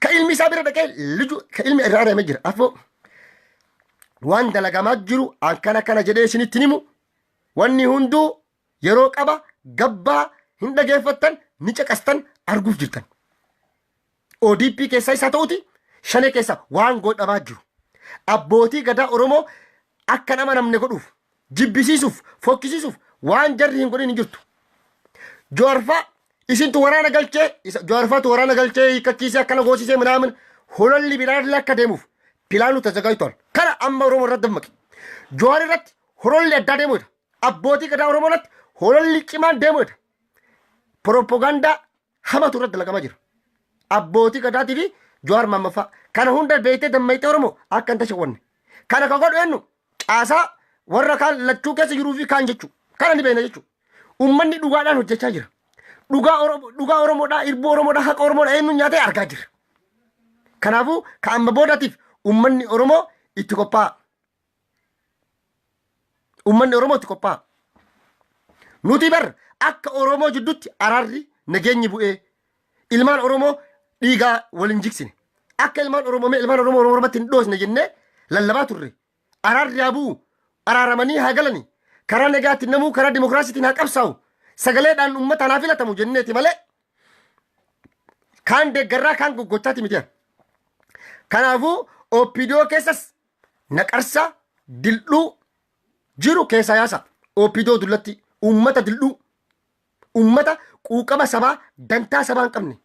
ka ilmi isaa bira dhaqee ka ilmi irraa ari'amee jira afoo waan dalagamaa jiru akkana kana jedhee isinitti himu wanni hunduu yeroo qaba gabbaa hin dhageeffattan ni caqastan arguuf jirtan. ODP keessa isaa ta'uti shanee keessa waan godhamaa jiru. Abbootii gadaa Oromoo akka nama namne godhuuf jibbisiisuuf fokkisiisuuf waan jarri hin godhin hin jirtu. Jawaarfaa isintu waraana galchee Jawaarfaatu waraana galchee hiikkachiisee akkana goosisee minaamin hololli biraan akka deemuuf pilaanu tajaajilu. Kana amma Oromoo irratti dammaqe. Jawaar irratti hololli addaa deemuudha. Abbootii gadaa Oromoo irratti hololli cimaan deemuudha. Propaganda hamatu irratti dalagamaa jira. Abbootii gadaatii fi Jawaar mammaffaa kana hunda beektee dammayitee Oromoo akka hin tashawwanne. Kana kan godhu eenyu caasaa warra kaan lachuu keessa jiruu fi kaan jechuu. Kana ni beekna jechuu. Uummanni dhugaadhaan hojjechaa jira. Dhugaa Oromoodhaa, irbuu Oromoodhaa, haqa Oromoodhaa eenyu nyaatee argaa jira. Kanaafuu ka amma boodaatiif uummanni Oromoo itti qophaa'a. Uummanni Oromoo itti qophaa'a. Nuti bar akka Oromoo jidduutti araarri nageenyi bu'ee ilmaan Oromoo dhiigaa waliin jiksine. Akka ilmaan Oromoo Oromatti hin dhoosne jennee lallabaa turre. Araarri haa bu'u, araaramanii haa galani. Karaa nagaatti namuu karaa dimokiraasiitiin haa qabsaa'u. Sagaleedhaan uummataan haa filatamu jenneeti malee kaan deeggarraa kaan goggochaati miti. Kanaafuu OPDO keessas naqarsa dildhuu jiru keessa yaasa. OPDO dullatti uummata dildhuu, uummata quuqama sabaa dantaa sabaa hin qabne,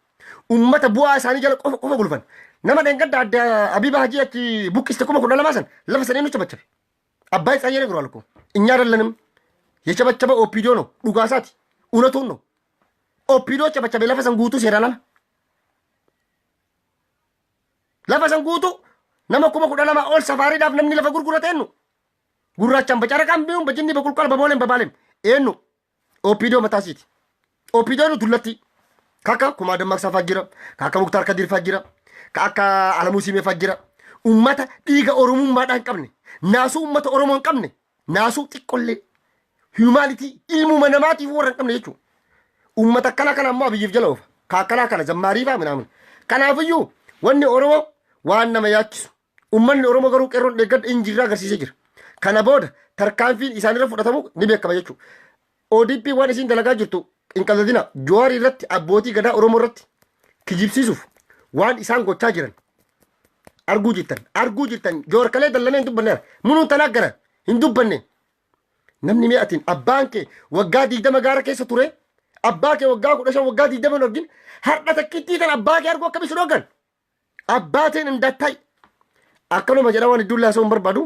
uummata bu'aa isaanii jala qofa gulufan. Nama dheengadda adda Abiba Hajii achi buqqiste 12,000 san lafa saneen nu cabachabe. Abbaa isaa yeroo alko inya dallanim የጨበጨበ ኦፒዲዮ ነው ዱጋሳት እውነቱን ነው ኦፒዲዮ ጨበጨበ ለፈሰን ጉቱ ሴራላና ለፈሰን ጉቱ ነመኩመ ኩዳላማ ኦል ሰፋሪ ዳፍ ነምኒ ለፈ ጉርጉረቴን ነው ጉራቻን በጨረቃም ቢሆን በጅኒ በቁልቋል በቦሌም በባሌም ኤኑ ኦፒዲዮ መታሲት ኦፒዲዮ ነው ዱለቲ ካካ ኩማ ደማክሳ ፋጅራ ካካ ሙክታር ከዲር ፋጅራ ካካ አለሙ ሲሜ ፋጅራ ኡመታ ዲጋ ኦሮሙማ ዳን ቀብኔ ናሱ ኡመታ ኦሮሞን ቀብኔ ናሱ ጢቆሌ humanity ilmu manamaatiif warra hin qabne jechuudha. Uummata akkana kana ammoo abiyyiif jala oofa. Ka akkana kana zammaariifaa minaamin. Kanaafiyyuu wanni Oromoo waan nama yaachisu. Uummanni Oromoo garuu qeerroon deeggadha injirraa agarsiisee jira. Kana booda tarkaanfiin isaanirra fudhatamu ni beekama jechuudha. ODP waan isiin dalagaa jirtu hin qalladina. Jawaar irratti abbootii gadaa Oromoo irratti kijibsiisuuf waan isaan gochaa jiran arguu jirtan. Jawaar kalee dallanee hin dubbanneera. Munuun tanaa gara hin dubbanne. Namni mi'atiin abbaan kee waggaa 20 gaara keessa ture abbaa kee waggaa 15 waggaa 20 argin har'a takkittii tan abbaa kee argu akkamitti dhoogan abbaateen indattai akkanuma jedha waan iddoo laasoo hin barbaadu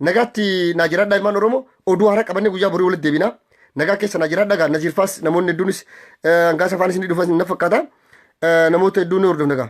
nagaatti naa jiraadha ilmaan Oromoo oduu haaraa qabannee guyyaa borii walitti deebina nagaa keessa naa jiraadha gaa Naziirfaas namoonni hedduunis hangaasa afaan isin dhufan na fakkaata namoota hedduun ni hordofna gaa.